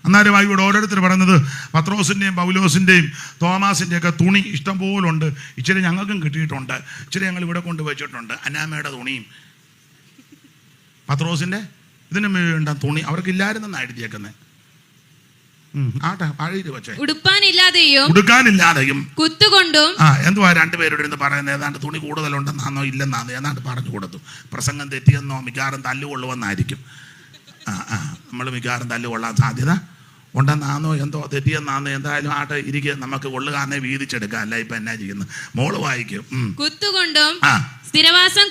[SPEAKER 1] അന്നേരം ഇവിടെ ഓരോരുത്തർ പറയുന്നത് പത്രോസിൻ്റെയും പൗലോസിൻ്റെയും തോമാസിൻ്റെയും ഒക്കെ തുണി ഇഷ്ടം പോലുണ്ട്. ഇച്ചിരി ഞങ്ങൾക്കും കിട്ടിയിട്ടുണ്ട്, ഇച്ചിരി ഞങ്ങൾ ഇവിടെ കൊണ്ട് വെച്ചിട്ടുണ്ട്. അനാമയുടെ തുണിയും പത്രോസിൻ്റെ ഇതിനും വേണ്ട തുണി അവർക്കില്ലായിരുന്നെന്നാണ് എഴുതിയേക്കുന്നത്. ആട്ടെ പഴയത് വെച്ചേ. ഉടുക്കാനില്ലാതെയും കുത്തുകൊണ്ടും എന്തുവാ രണ്ടുപേരുടെ ഇരുന്ന് പറയുന്നത് ഏതാണ്ട് തുണി കൂടുതലുണ്ടെന്നാന്നോ ഇല്ലെന്നാന്നോ ഏതാണ്ട് പറഞ്ഞു കൊടുത്തു. പ്രസംഗം തെറ്റിയെന്നോ മിക്കവാറും തല്ലുകൊള്ളുവെന്നായിരിക്കും. നമ്മൾ മിക്കവാറും തല്ലുകൊള്ളാൻ സാധ്യത ഉണ്ടെന്നാന്നോ എന്തോ തെറ്റിയെന്നാന്നോ എന്തായാലും ആട്ടെ ഇരിക്കുക, നമുക്ക് കൊള്ളുകാരനെ വീതിച്ചെടുക്കാം. അല്ല ഇപ്പൊ എന്നാ ചെയ്യുന്നു? മോള് വായിക്കും. കുത്തുകൊണ്ടും സ്ഥിരവാസം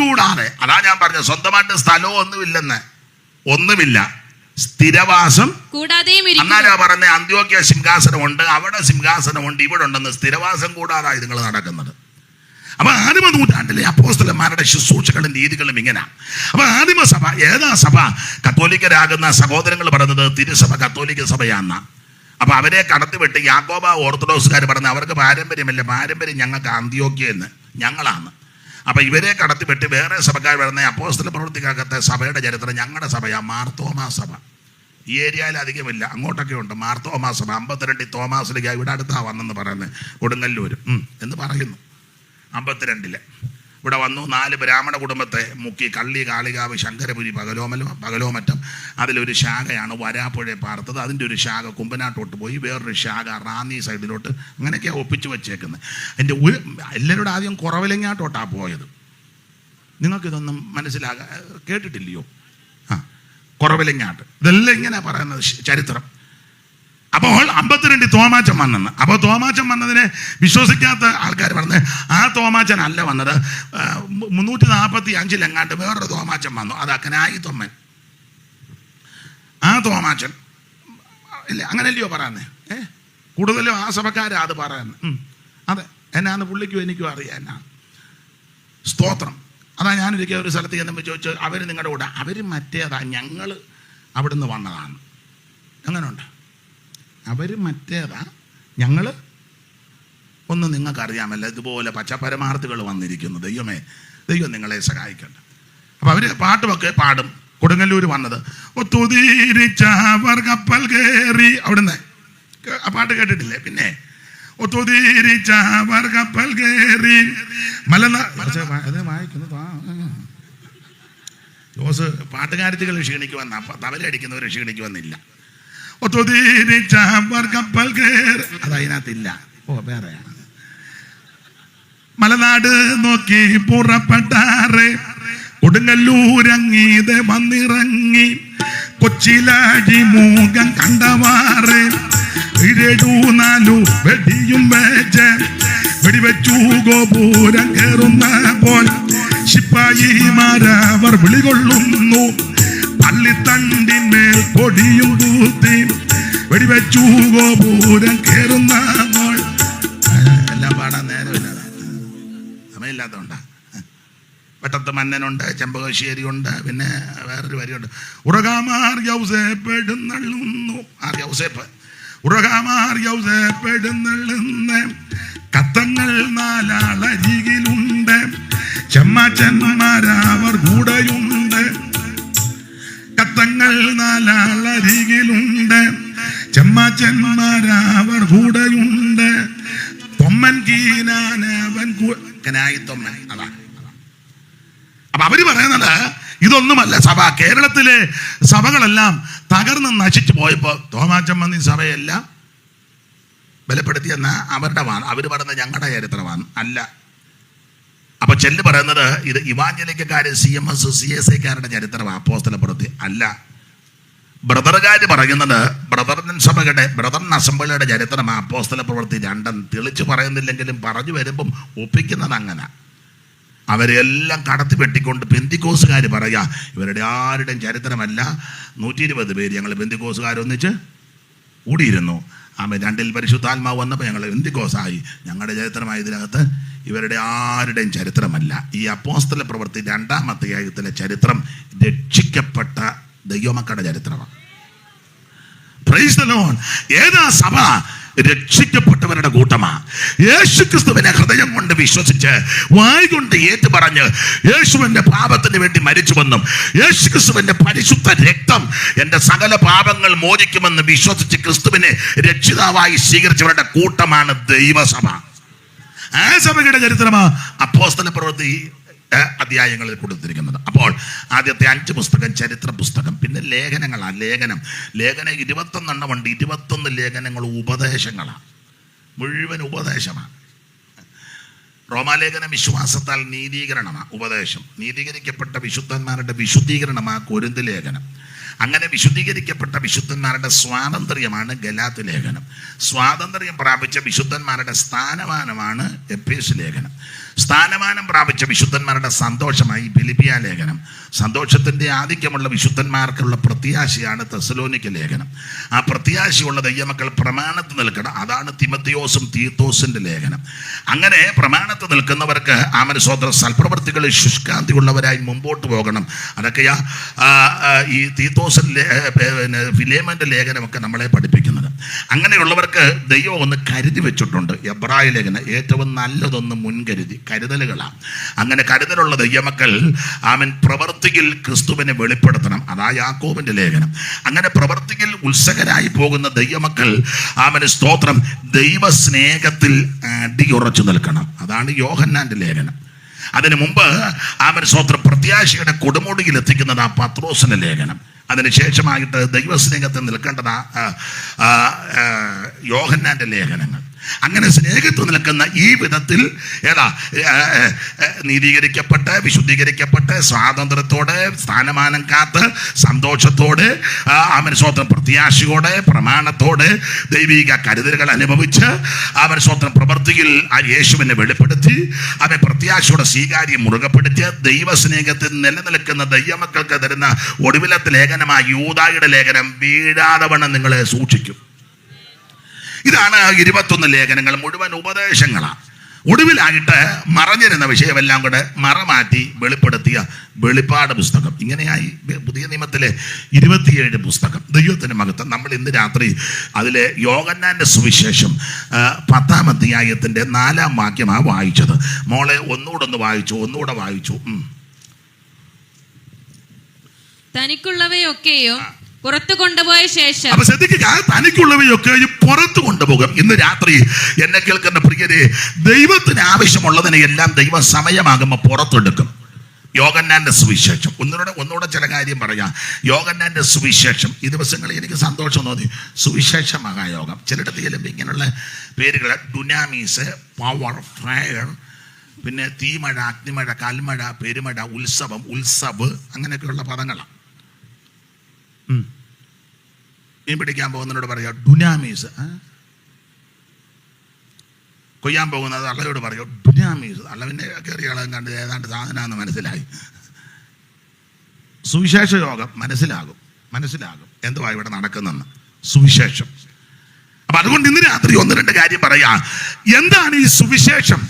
[SPEAKER 1] കൂടാതെ. അതാ ഞാൻ പറഞ്ഞത് സ്വന്തമായിട്ട് സ്ഥലവും ഒന്നുമില്ല, സ്ഥിരവാസം കൂടാതെയും. അന്നാലാ പറഞ്ഞ അന്ത്യോക്യ സിംഹാസനമുണ്ട്, അവിടെ സിംഹാസനമുണ്ട്, ഇവിടെ ഉണ്ടെന്ന്. സ്ഥിരവാസം കൂടാതെ നിങ്ങൾ നടക്കുന്നത്. അപ്പൊ ആദിമ നൂറ്റാണ്ടിലെ അപ്പോസ്തലന്മാരുടെ ശുശ്രൂഷകളും രീതികളും ഇങ്ങനെ. അപ്പൊ ആദിമസഭ ഏതാ സഭ? കത്തോലിക്കരാകുന്ന സഹോദരങ്ങൾ പറയുന്നത് തിരുസഭ കത്തോലിക്ക സഭയാന്ന. അപ്പൊ അവരെ കടത്തിവിട്ട് യാക്കോബ ഓർത്തഡോക്സുകാർ പറഞ്ഞ അവർക്ക് പാരമ്പര്യമല്ല, പാരമ്പര്യം ഞങ്ങൾക്ക് അന്ത്യോക്യെന്ന് ഞങ്ങളാണ്. അപ്പൊ ഇവരെ കടത്തിവിട്ട് വേറെ സഭക്കാർ പറഞ്ഞ അപ്പോസ്തല പ്രവൃത്തിക്കകത്തെ സഭയുടെ ചരിത്രം ഞങ്ങളുടെ സഭയാ മാർത്തോമാ സഭ. ഈ ഏരിയയിൽ അധികമില്ല, അങ്ങോട്ടൊക്കെ ഉണ്ട് മാർത്തോമാ സഭ. 52 തോമാസിലേക്ക് ഇവിടെ അടുത്താ വന്നെന്ന് പറയുന്നത്, കൊടുങ്ങല്ലൂർ എന്ന് പറയുന്നു. 52 ഇവിടെ വന്നു. 4 ബ്രാഹ്മണ കുടുംബത്തെ മുക്കി കള്ളി, കാളികാവ്, ശങ്കരപുരി, പകലോമറ്റം. അതിലൊരു ശാഖയാണ് വരാപ്പുഴ പാർത്തത്. അതിൻ്റെ ഒരു ശാഖ കുമ്പനാട്ടോട്ട് പോയി, വേറൊരു ശാഖ റാന്നി സൈഡിലോട്ട്. അങ്ങനെയൊക്കെയാണ് ഒപ്പിച്ച് വെച്ചേക്കുന്നത്. എൻ്റെ എല്ലാവരോടും ആദ്യം കുറവിലങ്ങാട്ടോട്ടാണ് പോയത്. നിങ്ങൾക്കിതൊന്നും കേട്ടിട്ടില്ലയോ? കുറവിലങ്ങാട്ട്. ഇതെല്ലാം ഇങ്ങനെ പറയുന്നത് ചരിത്രം. അപ്പോൾ 52 തോമാച്ചൻ വന്നെന്ന്. അപ്പോൾ തോമാച്ചൻ വന്നതിനെ വിശ്വസിക്കാത്ത ആൾക്കാർ പറഞ്ഞ് ആ തോമാച്ചൻ അല്ല വന്നത്, 345 എങ്ങാണ്ട് വേറൊരു തോമാച്ചൻ വന്നു. അത് അക്കനായി തൊമ്മൻ. ആ തോമാച്ചൻ ഇല്ല, അങ്ങനെയല്ലയോ പറയുന്നത്? കൂടുതലും ആ സഭക്കാരാ അത് പറയുന്നത്. അതെ, എന്നാന്ന് പുള്ളിക്കും എനിക്കും അറിയാം എന്നാണ്. സ്തോത്രം. അതാ ഞാനൊരിക്കൽ ഒരു സ്ഥലത്ത് ചെന്നപ്പോൾ ചോദിച്ചു, അവർ നിങ്ങളുടെ കൂടെ? അവർ മറ്റേതാ, ഞങ്ങൾ അവിടുന്ന് വന്നതാണ്. അങ്ങനെയുണ്ട്. അവർ മറ്റേതാ, ഞങ്ങൾ ഒന്നും നിങ്ങൾക്കറിയാമല്ല. ഇതുപോലെ പച്ചപരമാർത്ഥികൾ വന്നിരിക്കുന്നു. ദൈവം നിങ്ങളെ സഹായിക്കട്ടെ. അപ്പം അവർ പാട്ടുമൊക്കെ പാടും. കൊടുങ്ങല്ലൂർ വന്നത് ഒത്തുതീരിച്ചവർ കപ്പൽ കയറി. അവിടുന്ന് ആ പാട്ട് കേട്ടിട്ടില്ലേ? പിന്നെ ഒത്തുതീരിച്ചവർ കപ്പൽ കയറി വായിക്കുന്നു. ജോസ് പാട്ടുകാരത്തികൾ ക്ഷീണിക്കുവന്ന, തവലടിക്കുന്നവർ ക്ഷീണിക്കുവന്നില്ല. ഒത്തുതീരിച്ചവർ കപ്പൽ കയറി, അതതിനകത്തില്ല. വേറെയാണ്. മലനാട് നോക്കി പുറപ്പെട്ടാറ്, കൊടുങ്ങല്ലൂരങ്ങീത് വന്നിറങ്ങി, കൊച്ചിലാഴി മൂകം കണ്ടവാറ്, 7-4 വെടിയും വെച്ച് വെടിവെച്ചു ഗോപുരം കയറുന്ന പോൽ ശിപ്പായിമാരവർ വിളികൊള്ളുന്നു, പള്ളിത്തണ്ടിന്മേൽ കൊടിയും കൂത്തി വെടിവെച്ചു ഗോപുരം കയറുന്ന പോൽ. എല്ലാം പാടാൻ നേരമില്ലാതെ, സമയമില്ലാത്തതുകൊണ്ടാ. വെട്ടത്ത് മന്നനുണ്ട്, ചെമ്പകശ്ശേരിയുണ്ട്, പിന്നെ വേറൊരു വരിയുണ്ട്. ഉറകാമാർ യൗസേപ്പെടുന്നള്ളുന്നു. യൗസേപ്പ് ഉറകാമാർ യൗസേപ്പെടുന്നള്ളുന്ന കത്തങ്ങൾ 4 അരികിലുണ്ട്, ചെമ്മാച്ചന്മാരവർ കൂടെയുണ്ട്. കത്തങ്ങൾ 4 അരികിലുണ്ട്, ചെമ്മാച്ചന്മാരവർ കൂടെയുണ്ട്. തൊമ്മൻ കീനാനവൻ കനായി തൊമ്മൻ. അതാ. അപ്പൊ അവര് പറയുന്നത് ഇതൊന്നുമല്ല സഭ. കേരളത്തിലെ സഭകളെല്ലാം തകർന്ന് നശിച്ചു പോയപ്പോൾ തോമാച്ചൻ വന്ന് ഈ സഭയെല്ലാം ബലപ്പെടുത്തിയെന്ന അവരുടെ വാണ്. അവർ പറയുന്നത് ഞങ്ങളുടെ ചരിത്രമാണ് അല്ല. അപ്പൊ ചെല്ല് പറയുന്നത് ഇത് ഇവാഞ്ചലിക്കാര് CMS CSIക്കാരുടെ ചരിത്രമാണ്, അപ്പോസ്തലപ്രവൃത്തി അല്ല. ബ്രദറുകാർ പറയുന്നത് ബ്രദർ അസംബ്ലിയുടെ ചരിത്രമാണ്, അപ്പോസ്തലപ്രവൃത്തി 2. തെളിച്ച് പറയുന്നില്ലെങ്കിലും പറഞ്ഞു വരുമ്പം ഒപ്പിക്കുന്നത് അങ്ങനെ. അവരെല്ലാം കടത്തി വെട്ടിക്കൊണ്ട് പെന്തിക്കോസുകാർ പറയാ ഇവരുടെ ആരുടെയും ചരിത്രമല്ല. 120 പേര് ഞങ്ങൾ പെന്തിക്കോസുകാരൊന്നിച്ച് കൂടിയിരുന്നു. ആമേൻ. 2 പരിശുദ്ധാത്മാവ് വന്നപ്പോൾ ഞങ്ങൾ എന്തിക്കോസായി. ഞങ്ങളുടെ ചരിത്രമായ ഇതിനകത്ത് ഇവരുടെ ആരുടെയും ചരിത്രമല്ല. ഈ അപ്പോസ്തല പ്രവൃത്തി 2-ാം അധ്യായത്തിലെ ചരിത്രം രക്ഷിക്കപ്പെട്ട ദൈവമക്കളുടെ ചരിത്രമാണ്. Praise the Lord. ഏതാ സഭ? രക്ഷിക്കപ്പെട്ടവരുടെ കൂട്ടമാണ്. യേശുക്രിസ്തുവിനെ ഹൃദയം കൊണ്ട് വിശ്വസിച്ച് വായ് കൊണ്ട് ഏറ്റു പറഞ്ഞ് യേശുവിന്റെ പാപത്തിന് വേണ്ടി മരിച്ചുവെന്നും യേശുക്രിസ്തുവിന്റെ പരിശുദ്ധ രക്തം എൻ്റെ സകല പാപങ്ങൾ മോചിക്കുമെന്ന് വിശ്വസിച്ച് ക്രിസ്തുവിനെ രക്ഷിതാവായി സ്വീകരിച്ചവരുടെ കൂട്ടമാണ് ദൈവസഭ. ആ സഭയുടെ ചരിത്രമാണ് അപ്പോസ്തല പ്രവൃത്തി അധ്യായങ്ങളിൽ കൊടുത്തിരിക്കുന്നത്. അപ്പോൾ ആദ്യത്തെ 5 പുസ്തകം ചരിത്ര പുസ്തകം, പിന്നെ ലേഖനങ്ങളാണ്. ലേഖനം 21 ഉണ്ട്. 21 ലേഖനങ്ങൾ ഉപദേശങ്ങളാണ്, മുഴുവൻ ഉപദേശമാണ്. റോമാലേഖനം വിശ്വാസത്താൽ നീതീകരണമാണ്, ഉപദേശം. നീതീകരിക്കപ്പെട്ട വിശുദ്ധന്മാരുടെ വിശുദ്ധീകരണമാണ് കൊരിന്ത് ലേഖനം. അങ്ങനെ വിശുദ്ധീകരിക്കപ്പെട്ട വിശുദ്ധന്മാരുടെ സ്വാതന്ത്ര്യമാണ് ഗലാത്യ ലേഖനം. സ്വാതന്ത്ര്യം പ്രാപിച്ച വിശുദ്ധന്മാരുടെ സ്ഥാനമാനമാണ് എഫേസ്യ ലേഖനം. സ്ഥാനമാനം പ്രാപിച്ച വിശുദ്ധന്മാരുടെ സന്തോഷമായി ഫിലിപ്പിയ ലേഖനം. സന്തോഷത്തിൻ്റെ ആധിക്യമുള്ള വിശുദ്ധന്മാർക്കുള്ള പ്രത്യാശയാണ് തെസ്സലോനിക്ക ലേഖനം. ആ പ്രത്യാശയുള്ള ദൈവമക്കൾ പ്രമാണത്ത് നിൽക്കണം. അതാണ് തിമത്തിയോസും തീത്തോസിൻ്റെ ലേഖനം. അങ്ങനെ പ്രമാണത്ത് നിൽക്കുന്നവർക്ക് ആമനസ്തോത്രം സൽപ്രവൃത്തികളിൽ ശുഷ്കാന്തിയുള്ളവരായി മുമ്പോട്ട് പോകണം. അതൊക്കെയാ ഈ തീത്തോസിൻ്റെ ഫിലേമൻ്റെ ലേഖനമൊക്കെ നമ്മളെ പഠിപ്പിക്കുന്നത്. അങ്ങനെയുള്ളവർക്ക് ദൈവം ഒന്ന് കരുതി വെച്ചിട്ടുണ്ട്. എബ്രായ ലേഖനം ഏറ്റവും നല്ലതൊന്ന് മുൻകരുതി, കരുതലുകളാണ്. അങ്ങനെ കരുതലുള്ള ദൈവമക്കൾ ആമൻ പ്രവർത്തിയിൽ ക്രിസ്തുവിനെ വെളിപ്പെടുത്തണം. അതാ യാക്കോബിന്റെ ലേഖനം. അങ്ങനെ പ്രവർത്തിയിൽ ഉത്സകരായി പോകുന്ന ദൈവമക്കൾ ആമൻ സ്തോത്രം ദൈവ സ്നേഹത്തിൽ അടിയുറച്ചു നിൽക്കണം. അതാണ് യോഹന്നാന്റെ ലേഖനം. അതിനു മുമ്പ് ആമൻ സ്തോത്രം പ്രത്യാശയുടെ കൊടുമുടിയിൽ എത്തിക്കുന്നത് ആ പത്രോസിന്റെ ലേഖനം. അതിനുശേഷമായിട്ട് ദൈവസ്നേഹത്തിൽ നിൽക്കേണ്ടത് യോഹന്നാന്റെ ലേഖനങ്ങൾ. അങ്ങനെ സ്നേഹത്തിൽ നിൽക്കുന്ന ഈ വിധത്തിൽ നീതീകരിക്കപ്പെട്ട് വിശുദ്ധീകരിക്കപ്പെട്ട് സ്വാതന്ത്ര്യത്തോടെ സ്ഥാനമാനം കാത്ത് സന്തോഷത്തോടെ ആമനസ്തോത്രം പ്രത്യാശയോടെ പ്രമാണത്തോടെ ദൈവിക കരുതലുകൾ അനുഭവിച്ച് ആമനസ്തോത്രം പ്രവൃത്തിയിൽ ആ യേശുവിനെ വെളിപ്പെടുത്തി അവൻ പ്രത്യാശയോടെ സ്വീകാര്യം മുറുകപ്പെടുത്തി ദൈവസ്നേഹത്തിൽ നിലനിൽക്കുന്ന ദൈവമക്കൾക്ക് തരുന്ന ഒടുവിലത്തെ ലേഖനമായ യൂദായുടെ ലേഖനം വീഴാതെ വണ്ണം നിങ്ങളെ സൂക്ഷിക്കും. ഇതാണ് 21 ലേഖനങ്ങൾ, മുഴുവൻ ഉപദേശങ്ങളാണ്. ഒടുവിലായിട്ട് മറഞ്ഞിരുന്ന വിഷയമെല്ലാം കൂടെ മറമാറ്റി വെളിപ്പെടുത്തിയ വെളിപ്പാട് പുസ്തകം. ഇങ്ങനെയായി പുതിയ നിയമത്തിലെ 27 പുസ്തകം. ദൈവത്തിന് മഹത്വം. നമ്മൾ ഇന്ന് രാത്രി അതിലെ യോഹന്നാന്റെ സുവിശേഷം 10-ാം അധ്യായത്തിന്റെ 4-ാം വാക്യമാണ് വായിച്ചത്. മോളെ ഒന്നുകൂടെ വായിച്ചു.
[SPEAKER 2] തനിക്കുള്ളവയൊക്കെയും പുറത്തു കൊണ്ടുപോയ ശേഷം.
[SPEAKER 1] അപ്പൊ ശ്രദ്ധിക്കുക, തനിക്കുള്ളവയൊക്കെ പുറത്തു കൊണ്ടുപോകും. ഇന്ന് രാത്രി എന്നെ കേൾക്കുന്ന പ്രിയരെ, ദൈവത്തിന് ആവശ്യമുള്ളതിനെ എല്ലാം ദൈവം സമയമാകുമ്പോൾ പുറത്തെടുക്കും. യോഹന്നാന്റെ സുവിശേഷം ഒന്നുകൂടെ ചില കാര്യം പറയാം. യോഹന്നാന്റെ സുവിശേഷം ഈ ദിവസങ്ങളിൽ എനിക്ക് സന്തോഷം തോന്നി. സുവിശേഷ മഹായോഗം ചിലയിടത്ത് ചെല്ലുമ്പോൾ ഇങ്ങനെയുള്ള പേരുകൾ, ഡുനാമീസ്, പവർ, ഫയർ, പിന്നെ തീമഴ, അഗ്നിമഴ, കൽമഴ, പെരുമഴ, ഉത്സവം, ഉത്സവ്, അങ്ങനെയൊക്കെയുള്ള പദങ്ങളാണ്. മീൻ പിടിക്കാൻ പോകുന്നതിനോട് പറയാം ഡുനാമീസ്. കൊയ്യാൻ പോകുന്നത് അള്ളയോട് പറയോ ഡുനാമീസ്. അള്ളവിൻ്റെ കയറിയാളും കണ്ട് ഏതാണ്ട് സാധനമാണെന്ന് മനസ്സിലായി. സുവിശേഷ യോഗം മനസ്സിലാകും എന്തുവാ ഇവിടെ നടക്കുന്നെന്ന്. സുവിശേഷം. അപ്പൊ അതുകൊണ്ട് ഇന്ന് രാത്രി 1-2 കാര്യം പറയാം. എന്താണ് ഈ സുവിശേഷം?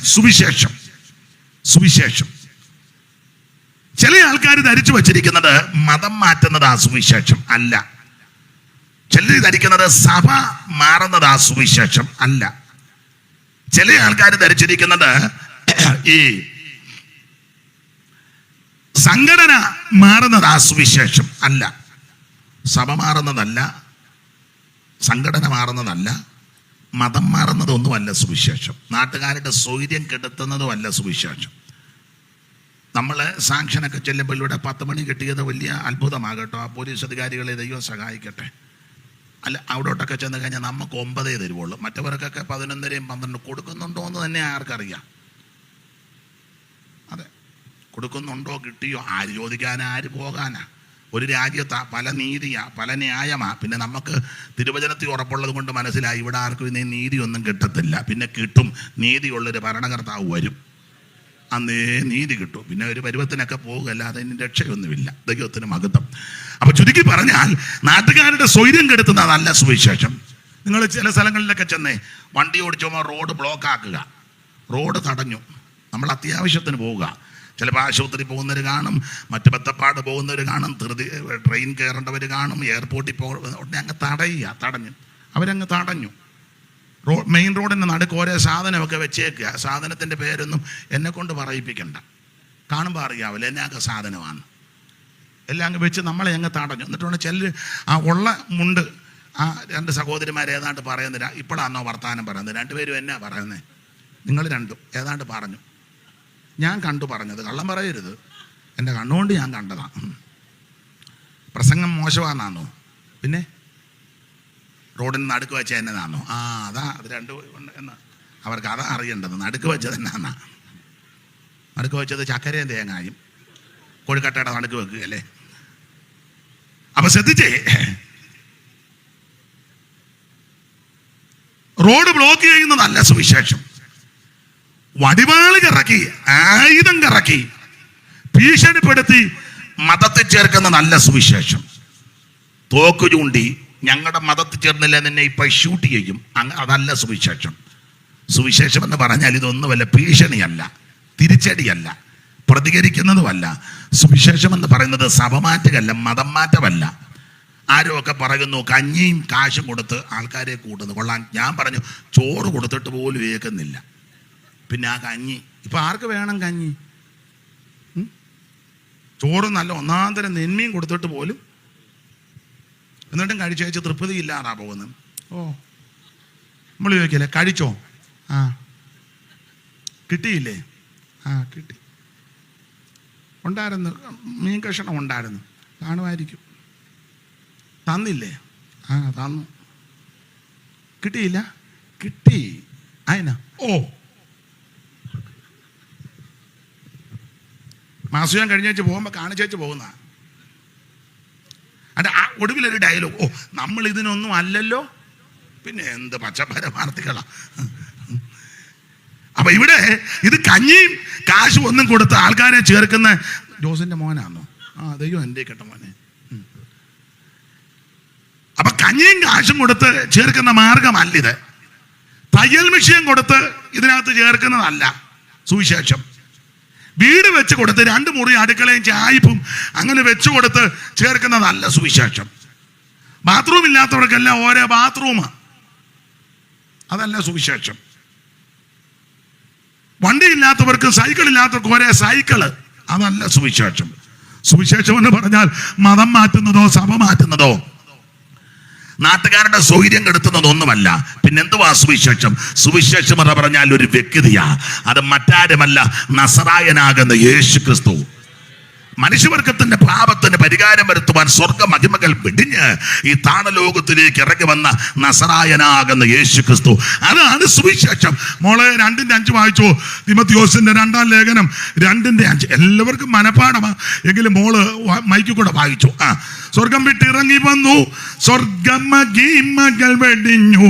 [SPEAKER 1] ചില ആൾക്കാർ ധരിച്ചു വച്ചിരിക്കുന്നത് മതം മാറ്റുന്നത് ആ സുവിശേഷം അല്ല. ചിലർ ധരിക്കുന്നത് സഭ മാറുന്നത് ആ സുവിശേഷം അല്ല. ചില ആൾക്കാർ ധരിച്ചിരിക്കുന്നത് ഈ സംഘടന മാറുന്നത് ആ സുവിശേഷം അല്ല. സഭ മാറുന്നതല്ല, സംഘടന മാറുന്നതല്ല, മതം മാറുന്നതൊന്നുമല്ല സുവിശേഷം. നാട്ടുകാരുടെ സ്വൈര്യം കെടുത്തുന്നതുമല്ല സുവിശേഷം. നമ്മൾ സാങ്ഷനൊക്കെ ചെല്ലുമ്പോൾ ഇവിടെ 10 മണി കിട്ടിയത് വലിയ അത്ഭുതമാകട്ടോ. ആ പോലീസ് അധികാരികളെ ദൈവം സഹായിക്കട്ടെ. അല്ല, അവിടോട്ടൊക്കെ ചെന്ന് കഴിഞ്ഞാൽ നമുക്ക് 9 തരുവുള്ളൂ. മറ്റവർക്കൊക്കെ 11-യും 12 കൊടുക്കുന്നുണ്ടോ എന്ന് തന്നെ ആർക്കറിയാം. അതെ, കൊടുക്കുന്നുണ്ടോ കിട്ടിയോ ആര് ചോദിക്കാനാ, ആര് പോകാനാ? ഒരു രാജ്യത്താ പല നീതിയാ, പല ന്യായമാ. പിന്നെ നമുക്ക് തിരുവചനത്തിൽ ഉറപ്പുള്ളത് കൊണ്ട് മനസ്സിലായി ഇവിടെ ആർക്കും ഇനി നീതിയൊന്നും കിട്ടത്തില്ല. പിന്നെ കിട്ടും, നീതിയുള്ളൊരു ഭരണകർത്താവ് വരും, അന്നേ നീതി കിട്ടും. പിന്നെ ഒരു പരുവത്തിനൊക്കെ പോകുകയല്ലാതെ ഇനി രക്ഷയൊന്നുമില്ല. ദൈവത്തിന് മഹത്വം. അപ്പൊ ചുരുക്കി പറഞ്ഞാൽ നാട്ടുകാരുടെ സ്വൈര്യം കെടുത്തുന്നതല്ല സുവിശേഷം. നിങ്ങൾ ചില സ്ഥലങ്ങളിലൊക്കെ ചെന്നേ, വണ്ടി ഓടിച്ചുമ്പോൾ റോഡ് ബ്ലോക്ക് ആക്കുക, റോഡ് തടഞ്ഞു, നമ്മൾ അത്യാവശ്യത്തിന് പോവുക, ചിലപ്പോൾ ആശുപത്രി പോകുന്നവർ കാണും, മറ്റ് ബത്തപ്പാട് പോകുന്നവർ കാണും, ട്രെയിൻ കയറേണ്ടവർ കാണും, എയർപോർട്ടിൽ ഉടനെ അങ്ങ് തടഞ്ഞു, അവരങ്ങ് തടഞ്ഞു. മെയിൻ റോഡിൻ്റെ നടുക്ക് ഓരോ സാധനമൊക്കെ വെച്ചേക്കുക. സാധനത്തിൻ്റെ പേരൊന്നും എന്നെ കൊണ്ട് പറയിപ്പിക്കണ്ട, കാണുമ്പോൾ അറിയാവില്ല എന്നൊക്കെ സാധനമാണ്. എല്ലാം അങ്ങ് വെച്ച് നമ്മളെ അങ്ങ് തടഞ്ഞു. എന്നിട്ട് ചിലർ ആ ഉള്ള മുണ്ട് ആ രണ്ട് സഹോദരിമാർ ഏതാണ്ട് പറയുന്നില്ല, ഇപ്പോഴാണോ വർത്തമാനം പറയുന്നത്, രണ്ടുപേരും എന്നാ പറയുന്നത്, നിങ്ങൾ രണ്ടും ഏതാണ്ട് പറഞ്ഞു. ഞാൻ കണ്ടു പറഞ്ഞത്, കള്ളം പറയരുത്, എൻ്റെ കണ്ണുകൊണ്ട് ഞാൻ കണ്ടതാണ്. പ്രസംഗം മോശമാണെന്നാണോ? പിന്നെ റോഡിന് നടുക്ക് വെച്ച എന്നതാണോ? അതാ അത് രണ്ടു എന്ന് അവർക്ക് അതാ അറിയേണ്ടത്. നടുക്ക് വെച്ചത് എന്നാ? നടുക്ക് വെച്ചത് ചക്കരയും തേങ്ങായും കോഴിക്കട്ടയുടെ നടുക്ക് വെക്കുക അല്ലേ? അപ്പൊ ശ്രദ്ധിച്ചേ, റോഡ് ബ്ലോക്ക് ചെയ്യുന്നതല്ല സുവിശേഷം. വടിവാള് കറക്കി, ആയുധം കറക്കി, ഭീഷണിപ്പെടുത്തി മതത്തിൽ ചേർക്കുന്ന നല്ല സുവിശേഷം. തോക്ക് ചൂണ്ടി ഞങ്ങളുടെ മതത്തിൽ ചേർന്നില്ല നിന്നെ ഇപ്പൊ ഷൂട്ട് ചെയ്യും, അതല്ല സുവിശേഷം. സുവിശേഷം എന്ന് പറഞ്ഞാൽ ഇതൊന്നുമല്ല, ഭീഷണിയല്ല, തിരിച്ചടിയല്ല, പ്രതികരിക്കുന്നതുമല്ല. സുവിശേഷം എന്ന് പറയുന്നത് സഭ മാറ്റമല്ല, മതം മാറ്റമല്ല. ആരും ഒക്കെ പറയുന്നു കഞ്ഞിയും കാശും കൊടുത്ത് ആൾക്കാരെ കൂട്ടുന്നു, കൊള്ളാൻ. ഞാൻ പറഞ്ഞു ചോറ് കൊടുത്തിട്ട് പോലും ഏക്കുന്നില്ല, പിന്നെ ആ കഞ്ഞി ഇപ്പൊ ആർക്ക് വേണം കഞ്ഞി? ചോറ് നല്ല ഒന്നാന്തരം നെന്മയും കൊടുത്തിട്ട് പോലും, എന്നിട്ടും കഴിച്ചു തൃപ്തി ഇല്ലാതാ പോകുന്നത്. നമ്മൾ ചോദിക്കല്ലേ കഴിച്ചോ? കിട്ടിയില്ലേ? കിട്ടി, ഉണ്ടായിരുന്നു, മീൻ കഷണം ഉണ്ടായിരുന്നു, കാണുമായിരിക്കും. തന്നില്ലേ? തന്നു. കിട്ടിയില്ല? കിട്ടി. അതിനാ മാസം കഴിഞ്ഞേച്ച് പോകുമ്പോൾ കാണിച്ചേച്ച് പോകുന്ന അത് ആ ഒടുവിലൊരു ഡയലോഗ്, നമ്മൾ ഇതിനൊന്നും അല്ലല്ലോ, പിന്നെ എന്ത് പച്ചപ്പരമാർത്ഥികളാ. അപ്പൊ ഇവിടെ ഇത് കഞ്ഞിയും കാശും ഒന്നും കൊടുത്ത് ആൾക്കാരെ ചേർക്കുന്ന ജോസിന്റെ മോനാണോ? ദൈവം എൻ്റെ കേട്ട മോനെ. അപ്പൊ കഞ്ഞിയും കാശും കൊടുത്ത് ചേർക്കുന്ന മാർഗമല്ലിത്. തയ്യൽ മെഷീൻ കൊടുത്ത് ഇതിനകത്ത് ചേർക്കുന്നതല്ല സുവിശേഷം. വീട് വെച്ച് കൊടുത്ത് 2 മുറി അടുക്കളയും ചായപ്പും അങ്ങനെ വെച്ചു കൊടുത്ത് ചേർക്കുന്നതല്ല സുവിശേഷം. ബാത്റൂം ഇല്ലാത്തവർക്കെല്ലാം ഓരോ ബാത്റൂം, അതല്ല സുവിശേഷം. വണ്ടി ഇല്ലാത്തവർക്ക്, സൈക്കിൾ ഇല്ലാത്തവർക്ക് ഒരേ സൈക്കിള്, അതല്ല സുവിശേഷം. സുവിശേഷം എന്ന് പറഞ്ഞാൽ മതം മാറ്റുന്നതോ സഭ മാറ്റുന്നതോ നാട്ടുകാരുടെ സൗകര്യം കെടുത്തുന്നതൊന്നുമല്ല. പിന്നെന്തുവാ സുവിശേഷം? സുവിശേഷം എന്ന് പറഞ്ഞാൽ ഒരു വ്യക്തിയാ, അത് മറ്റാരുമല്ല, നസറായനാകുന്ന യേശു ക്രിസ്തു. മനുഷ്യവർഗത്തിന്റെ പാപത്തിന് പരിഹാരം വരുത്തുവാൻ സ്വർഗ മഹിമകൾ വെടിഞ്ഞ് ഈ താണലോകത്തിലേക്ക് ഇറങ്ങി വന്ന നസറായനാകുന്ന യേശു ക്രിസ്തു, അതാണ് സുവിശേഷം. മോളെ 2:5 വായിച്ചു, തിമോഥെയോസിന്റെ 2-ാം ലേഖനം 2:5. എല്ലാവർക്കും മനപ്പാടമാ, എങ്കിലും മോള് മൈക്കിൽ കൂടെ വായിച്ചു. സ്വർഗം വിട്ടിറങ്ങി വന്നു, സ്വർഗമഹിമകൾ വെടിഞ്ഞു,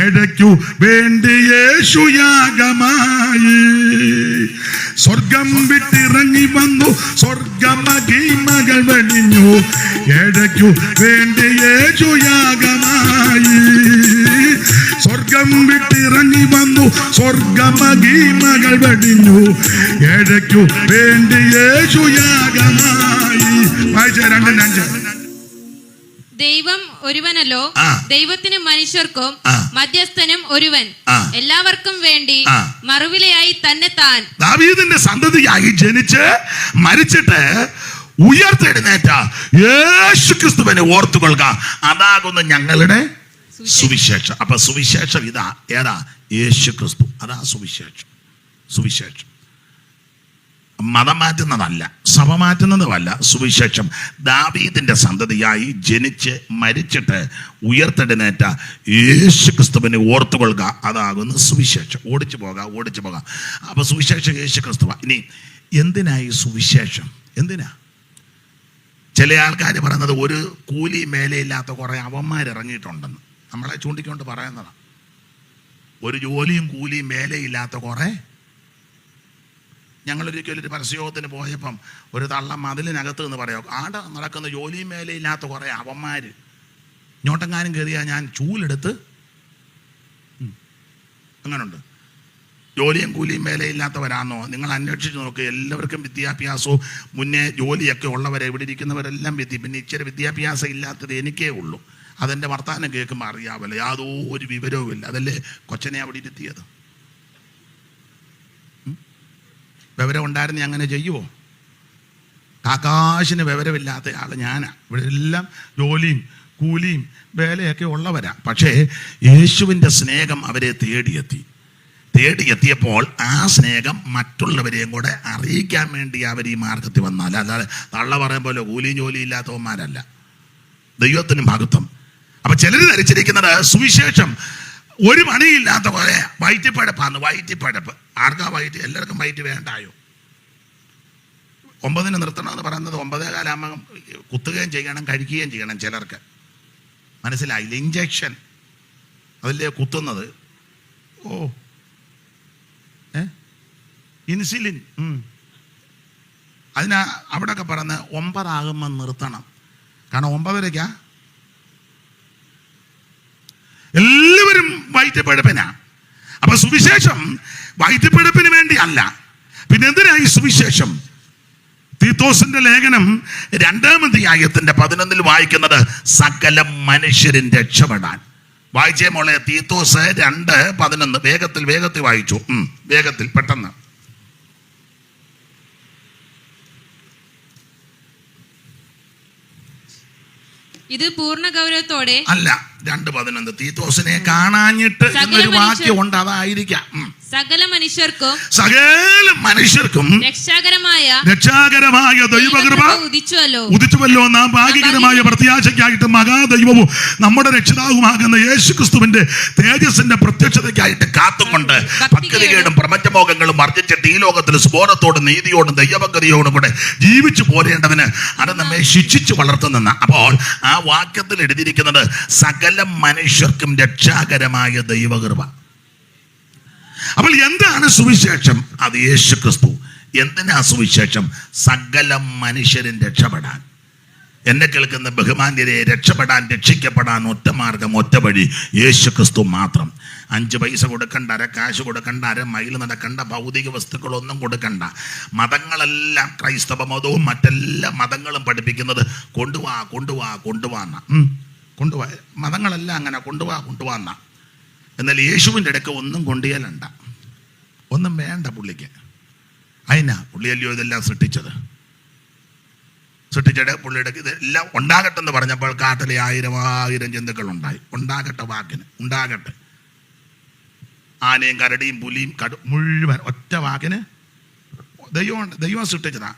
[SPEAKER 1] ഇടയ്ക്കു വേണ്ടി യേശു യാഗമായി. സ്വർഗം വിട്ടിറങ്ങി വന്നു, സ്വർഗമഹിമകൾ വെടിഞ്ഞു, ഇടയ്ക്കു വേണ്ടി യേശു യാഗമായി. സ്വർഗം വിട്ടിറങ്ങി വന്നു, സ്വർഗമഹിമകൾ വെടിഞ്ഞു, ഇടയ്ക്കു വേണ്ടി യേശു യാഗമായി. വായിച്ച 2:5.
[SPEAKER 2] ദൈവം ഒരുവനല്ലോ, ദൈവത്തിനും മനുഷ്യർക്കും മധ്യസ്ഥനും ഒരുവൻ, എല്ലാവർക്കും വേണ്ടി മറുവിലയായി തന്നെ താൻ.
[SPEAKER 1] ദാവീദിന്റെ സന്തതിയായി ജനിച്ച് മരിച്ചിട്ട് ഉയർത്തെഴുന്നേറ്റ യേശു ക്രിസ്തുവിനെ ഓർത്തുകൊള്ളുക, അതാകുന്നു ഞങ്ങളുടെ സുവിശേഷം. അപ്പൊ സുവിശേഷം ഇതാ, ഏതാ? യേശു ക്രിസ്തു, അതാ സുവിശേഷം. സുവിശേഷം മതം മാറ്റുന്നതല്ല, സഭ മാറ്റുന്നതുമല്ല. സുവിശേഷം ദാവീദിന്റെ സന്തതിയായി ജനിച്ച് മരിച്ചിട്ട് ഉയർത്തെഴുന്നേറ്റ യേശു ക്രിസ്തുവിനെ ഓർത്തുകൊള്ളുക, അതാകുന്നു സുവിശേഷം. ഓടിച്ചു പോകാം. അപ്പൊ സുവിശേഷം യേശു ക്രിസ്തുവ. ഇനി എന്തിനായി സുവിശേഷം? എന്തിനാ? ചില ആൾക്കാർ പറയുന്നത് ഒരു കൂലി മേലെയില്ലാത്ത കുറെ അവന്മാരിറങ്ങിയിട്ടുണ്ടെന്ന് നമ്മളെ ചൂണ്ടിക്കൊണ്ട് പറയുന്നതാണ്. ഒരു ജോലിയും കൂലിയും മേലെയില്ലാത്ത കുറെ. ഞങ്ങളൊരിക്കലും ഒരു പരസ്യയോഗത്തിന് പോയപ്പം ഒരു തള്ള മതിലിനകത്ത് എന്ന് പറയാം, ആടെ നടക്കുന്ന ജോലിയും മേലെയില്ലാത്ത കുറെ അവന്മാർ ഇങ്ങോട്ടെങ്ങാനും കയറിയാൽ ഞാൻ ചൂലെടുത്ത് അങ്ങനുണ്ട്. ജോലിയും കൂലിയും വേലയില്ലാത്തവരാണോ? നിങ്ങൾ അന്വേഷിച്ച് നോക്കുക. എല്ലാവർക്കും വിദ്യാഭ്യാസവും മുന്നേ ജോലിയൊക്കെ ഉള്ളവരെ ഇവിടെ ഇരിക്കുന്നവരെല്ലാം പിന്നെ ഇച്ചിരി വിദ്യാഭ്യാസം ഇല്ലാത്തത് എനിക്കേ ഉള്ളൂ. അതെൻ്റെ വർത്താനം കേൾക്കുമ്പോൾ അറിയാമല്ലോ, യാതൊരു വിവരവും ഇല്ല. അതല്ലേ കൊച്ചനെ അവിടെ ഇരുത്തിയത്. വിവരം ഉണ്ടായിരുന്നെ അങ്ങനെ ചെയ്യുമോ? കാക്കാശിന് വിവരമില്ലാത്ത ആൾ ഞാനാ. ഇവിടെ എല്ലാം ജോലിയും കൂലിയും വേലയൊക്കെ ഉള്ളവരാ. പക്ഷേ യേശുവിൻ്റെ സ്നേഹം അവരെ തേടിയെത്തിയപ്പോൾ ആ സ്നേഹം മറ്റുള്ളവരെയും കൂടെ അറിയിക്കാൻ വേണ്ടി അവർ ഈ മാർഗത്തിൽ വന്നാൽ, അല്ലാതെ തള്ള പറയും പോലെ കൂലിയും ജോലിയും ഇല്ലാത്തവന്മാരല്ല. ദൈവത്തിന് മഹത്വം. അപ്പൊ ചിലർ ധരിച്ചിരിക്കുന്നത് സുവിശേഷം ഒരു പണിയില്ലാത്ത പോലെ വയറ്റിപ്പഴപ്പാന്ന്. വയറ്റിപ്പഴപ്പ് ആർക്കാ വയറ്റ്? എല്ലാവർക്കും വയറ്റ് വേണ്ടായോ? 9 നിർത്തണമെന്ന് പറയുന്നത് 9:15 കുത്തുകയും ചെയ്യണം, കഴിക്കുകയും ചെയ്യണം. ചിലർക്ക് മനസ്സിലായില്ല. ഇഞ്ചക്ഷൻ അതല്ലേ കുത്തുന്നത്. ഇൻസുലിൻ. അതിനാ അവിടെയൊക്കെ പറഞ്ഞ് 9 ആകുമ്പോൾ നിർത്തണം. കാരണം 9:30 എല്ലാവരും വയറ്റിപ്പഴപ്പിനാ. അപ്പൊ സുവിശേഷം വയറ്റിപ്പഴപ്പിന് വേണ്ടി അല്ല. പിന്നെ എന്തിനായി സുവിശേഷം? തീത്തോസിന്റെ ലേഖനം 2-ാം അധ്യായത്തിന്റെ 11 വായിക്കുന്നത് സകല മനുഷ്യരും രക്ഷപ്പെടാൻ. വായിച്ചേ മോളെ, തീത്തോസ് 2:11. വേഗത്തിൽ വായിച്ചു. വേഗത്തിൽ പെട്ടെന്ന്.
[SPEAKER 2] ഇത് പൂർണ്ണ ഗൗരവത്തോടെ
[SPEAKER 1] അല്ല, 2:11. തീത്തോസിനെ കാണാഞ്ഞിട്ട് എന്നൊരു വാക്യം ഉണ്ട്, അതായിരിക്കാം.
[SPEAKER 2] സകല മനുഷ്യർക്കും
[SPEAKER 1] രക്ഷാകരമായ ദൈവകൃപ ഉദിച്ചുവല്ലോ. നാം ഭാഗ്യകരമായ പ്രത്യാശയ്ക്കായിട്ട് മഹാദൈവവും നമ്മുടെ രക്ഷിതാവുമാകുന്ന യേശുക്രിസ്തുവിന്റെ തേജസ്സിന്റെ പ്രത്യക്ഷതയ്ക്കായിട്ട് കാത്തുകൊണ്ട് ഭക്തികേടും പ്രപഞ്ചമോഹങ്ങളും വർജിച്ചിട്ട് ഈ ലോകത്തിൽ സ്ഫോടത്തോടും നീതിയോടും ദൈവഭക്തിയോടും കൂടെ ജീവിച്ചു പോരേണ്ടതിന് അത് നമ്മെ ശിക്ഷിച്ചു വളർത്തുന്ന. അപ്പോൾ ആ വാക്യത്തിൽ എഴുതിയിരിക്കുന്നത് സകല മനുഷ്യർക്കും രക്ഷാകരമായ ദൈവകൃപ. അപ്പോൾ എന്താണ് സുവിശേഷം? അത് യേശുക്രിസ്തു. എന്തിനാ സുവിശേഷം? സകല മനുഷ്യരും രക്ഷപ്പെടാൻ. എന്നെ കേൾക്കുന്ന ബഹുമാന്യരെ, രക്ഷപ്പെടാൻ ഒറ്റ മാർഗം, ഒറ്റ വഴി യേശുക്രിസ്തു മാത്രം. 5 പൈസ കൊടുക്കണ്ട, അര കാശ് കൊടുക്കണ്ട, അര മൈൽ നടക്കണ്ട, ഭൗതിക വസ്തുക്കളൊന്നും കൊടുക്കണ്ട. മതങ്ങളെല്ലാം, ക്രൈസ്തവ മതവും മറ്റെല്ലാ മതങ്ങളും പഠിപ്പിക്കുന്നത് കൊണ്ടുപോവാ. മതങ്ങളെല്ലാം അങ്ങനെ കൊണ്ടുപോവാന്ന. എന്നാൽ യേശുവിൻ്റെ ഇടയ്ക്ക് ഒന്നും കൊണ്ടുപോയലണ്ട, ഒന്നും വേണ്ട പുള്ളിക്ക്. അതിനാ പുള്ളിയല്ലയോ ഇതെല്ലാം സൃഷ്ടിച്ചിട്ട് പുള്ളിയുടെ ഇതെല്ലാം ഉണ്ടാകട്ടെ എന്ന് പറഞ്ഞപ്പോൾ കാട്ടിലെ 1000 ജന്തുക്കൾ ഉണ്ടാകട്ടെ വാക്കിന് ഉണ്ടാകട്ടെ. ആനയും കരടിയും പുലിയും മുഴുവൻ ഒറ്റ വാക്കിന് ദൈവം സൃഷ്ടിച്ചതാ.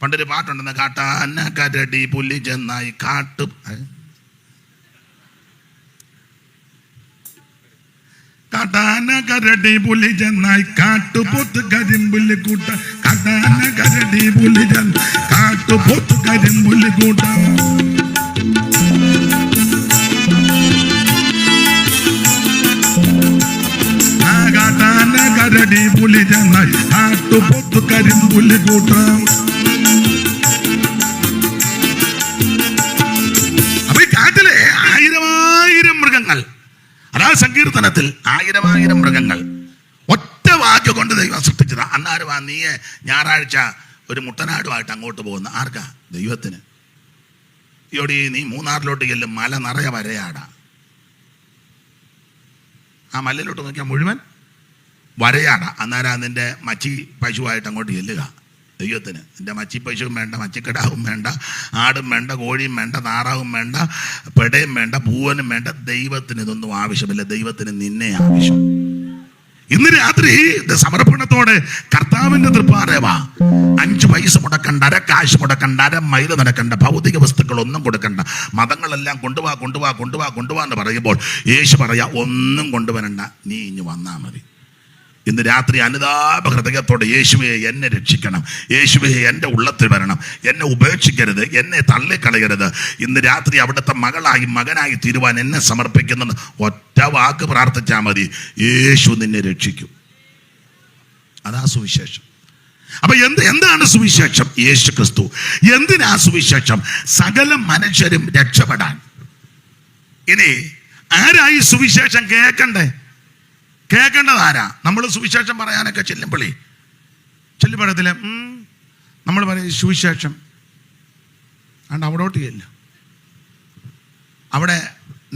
[SPEAKER 1] പണ്ടൊരു പാട്ടുണ്ടെന്ന്, കാട്ടാന കരടി പുലി ചെന്നായി കാട്ടും. കാട്ടാന കരടി പുലി ചെന്നായി കാട്ടുപോത്ത് കരിമ്പുലി കൂട്ട. കാട്ടാന കരടി പുലി ചെന്നായി കാട്ടുപോത്ത് കരിമ്പുലി കൂട്ട. കാട്ടാന കരടി പുലി ചെന്നായി കാട്ടുപോത്ത് കരിമ്പുലി കൂട്ട. അപ്പൊ ഈ കാട്ടിലെ 1000 മൃഗങ്ങൾ, അതാ സങ്കീർത്തനത്തിൽ 1000 മൃഗങ്ങൾ ഒറ്റ വാക്ക് കൊണ്ട് ദൈവം സൃഷ്ടിച്ചതാ. അന്നാരും നീ ഞായറാഴ്ച ഒരു മുട്ടനാടുമായിട്ട് അങ്ങോട്ട് പോകുന്ന ആർക്കാ? ദൈവത്തിന്. ഇവിടെ നീ മൂന്നാറിലോട്ട് ചെല്ലും, മല നിറയെ വരയാടാ. ആ മലയിലോട്ട് നോക്കിയാൽ മുഴുവൻ വരയാടാ. അന്നേരം നിന്റെ മച്ചി പശുവായിട്ട് അങ്ങോട്ട് ചെല്ലുക. ദൈവത്തിന് നിന്റെ മച്ചി പശുവും വേണ്ട, മച്ചിക്കിടാവും വേണ്ട, ആടും വേണ്ട, കോഴിയും വേണ്ട, താറാവും വേണ്ട, പെടയും വേണ്ട, പൂവനും വേണ്ട. ദൈവത്തിന് ഇതൊന്നും ആവശ്യമില്ല. ദൈവത്തിന് നിന്നെ ആവശ്യം. ഇന്ന് രാത്രി സമർപ്പണത്തോടെ കർത്താവിന്റെ തൃപ്പാറവാ. 5 പൈസ മുടക്കണ്ട, അര കാശ് മുടക്കണ്ട, അര മൈൽ നടക്കണ്ട, ഭൗതിക വസ്തുക്കളൊന്നും കൊടുക്കണ്ട. മതങ്ങളെല്ലാം കൊണ്ടുപോവാ എന്ന് പറയുമ്പോൾ യേശു പറയാ, ഒന്നും കൊണ്ടുവരണ്ട, നീ ഇനി വന്നാ മതി. ഇന്ന് രാത്രി അനുതാപ ഹൃദയത്തോടെ യേശുവേ എന്നെ രക്ഷിക്കണം, യേശുവേ എൻ്റെ ഉള്ളത്തിൽ വരണം, എന്നെ ഉപേക്ഷിക്കരുത്, എന്നെ തള്ളിക്കളയരുത്. ഇന്ന് രാത്രി അവിടുത്തെ മകളായി മകനായി തീരുവാൻ എന്നെ സമർപ്പിക്കുന്നത് ഒറ്റ വാക്ക് പ്രാർത്ഥിച്ചാൽ മതി, യേശു നിന്നെ രക്ഷിക്കും. അതാ സുവിശേഷം. അപ്പൊ എന്താണ് സുവിശേഷം? യേശു ക്രിസ്തു. എന്തിനാ സുവിശേഷം? സകല മനുഷ്യരും രക്ഷപ്പെടാൻ. ഇനി ആരായി സുവിശേഷം കേൾക്കേണ്ടത് ആരാ? നമ്മൾ സുവിശേഷം പറയാനൊക്കെ ചെല്ലുമ്പോഴത്തില്ല നമ്മൾ പറയും സുവിശേഷം അതുകൊണ്ട് അവിടോട്ട് ചെല്ലും. അവിടെ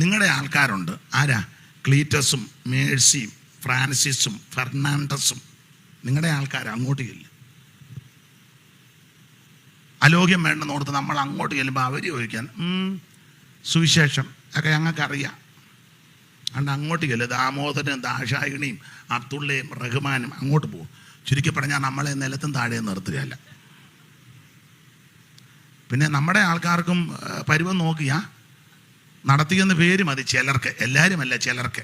[SPEAKER 1] നിങ്ങളുടെ ആൾക്കാരുണ്ട്. ആരാ? ക്ലീറ്റസും മേഴ്സിയും ഫ്രാൻസിസും ഫെർണാണ്ടസും നിങ്ങളുടെ ആൾക്കാർ. അങ്ങോട്ട് ചെല്ലും. അലോഗ്യം വേണ്ടെന്ന് ഓർത്ത് നമ്മൾ അങ്ങോട്ട് ചെല്ലുമ്പോൾ അവർ ചോദിക്കാൻ സുവിശേഷം ഒക്കെ ഞങ്ങൾക്കറിയാം. അതുകൊണ്ട് അങ്ങോട്ട് ചെല്ലും. ദാമോദരനും ദാശായിണിയും അബ്ദുള്ളയും റഹ്മാനും അങ്ങോട്ട് പോകും. ചുരുക്കി പറഞ്ഞാൽ നമ്മളെ നിലത്തും താഴെ നിർത്തുകയല്ല. പിന്നെ നമ്മുടെ ആൾക്കാർക്കും പരുവം നോക്കിയ നടത്തിയെന്ന് പേര് മതി ചിലർക്ക്, എല്ലാവരും അല്ല, ചിലർക്ക്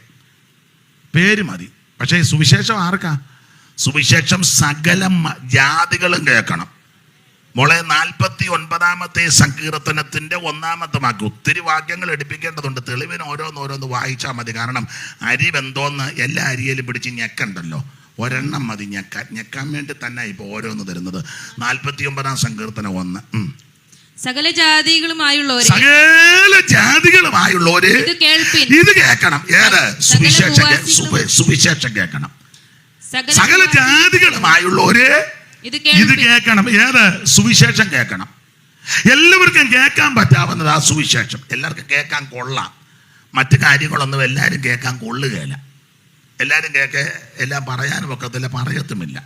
[SPEAKER 1] പേര് മതി. പക്ഷേ സുവിശേഷം ആർക്കാ? സുവിശേഷം സകല ജാതികളും കേൾക്കണം. മോളെ 49 സങ്കീർത്തനത്തിന്റെ 1 വാക്യം, ഒത്തിരി വാക്യങ്ങൾ എടുപ്പിക്കേണ്ടതുണ്ട്. തെളിവിന് ഓരോന്നോരോന്ന് വായിച്ചാൽ മതി. കാരണം അരി വെന്തോന്ന് എല്ലാ അരിയിലും പിടിച്ച് ഞെക്കണ്ടല്ലോ, ഒരെണ്ണം മതി ഞെക്കാൻ വേണ്ടി തന്നെ ഇപ്പോൾ ഓരോന്ന് തരുന്നത്. 49 സങ്കീർത്തനം 1.
[SPEAKER 2] സകല ജാതികളുമായുള്ളവരെ
[SPEAKER 1] ഇത് കേൾക്കണം. ഏത്? സുവിശേഷം കേൾക്കണം. സകല ജാതികളുമായുള്ളവര് ഇത് കേൾക്കണം. ഏത്? സുവിശേഷം കേൾക്കണം. എല്ലാവർക്കും കേൾക്കാൻ പറ്റാവുന്നത് ആ സുവിശേഷം. എല്ലാവർക്കും കേൾക്കാൻ കൊള്ളാം. മറ്റു കാര്യങ്ങളൊന്നും എല്ലാവരും കേൾക്കാൻ കൊള്ളുകയില്ല. എല്ലാവരും എല്ലാം പറയാനും ഒക്കത്തില്ല, പറയത്തുമില്ല.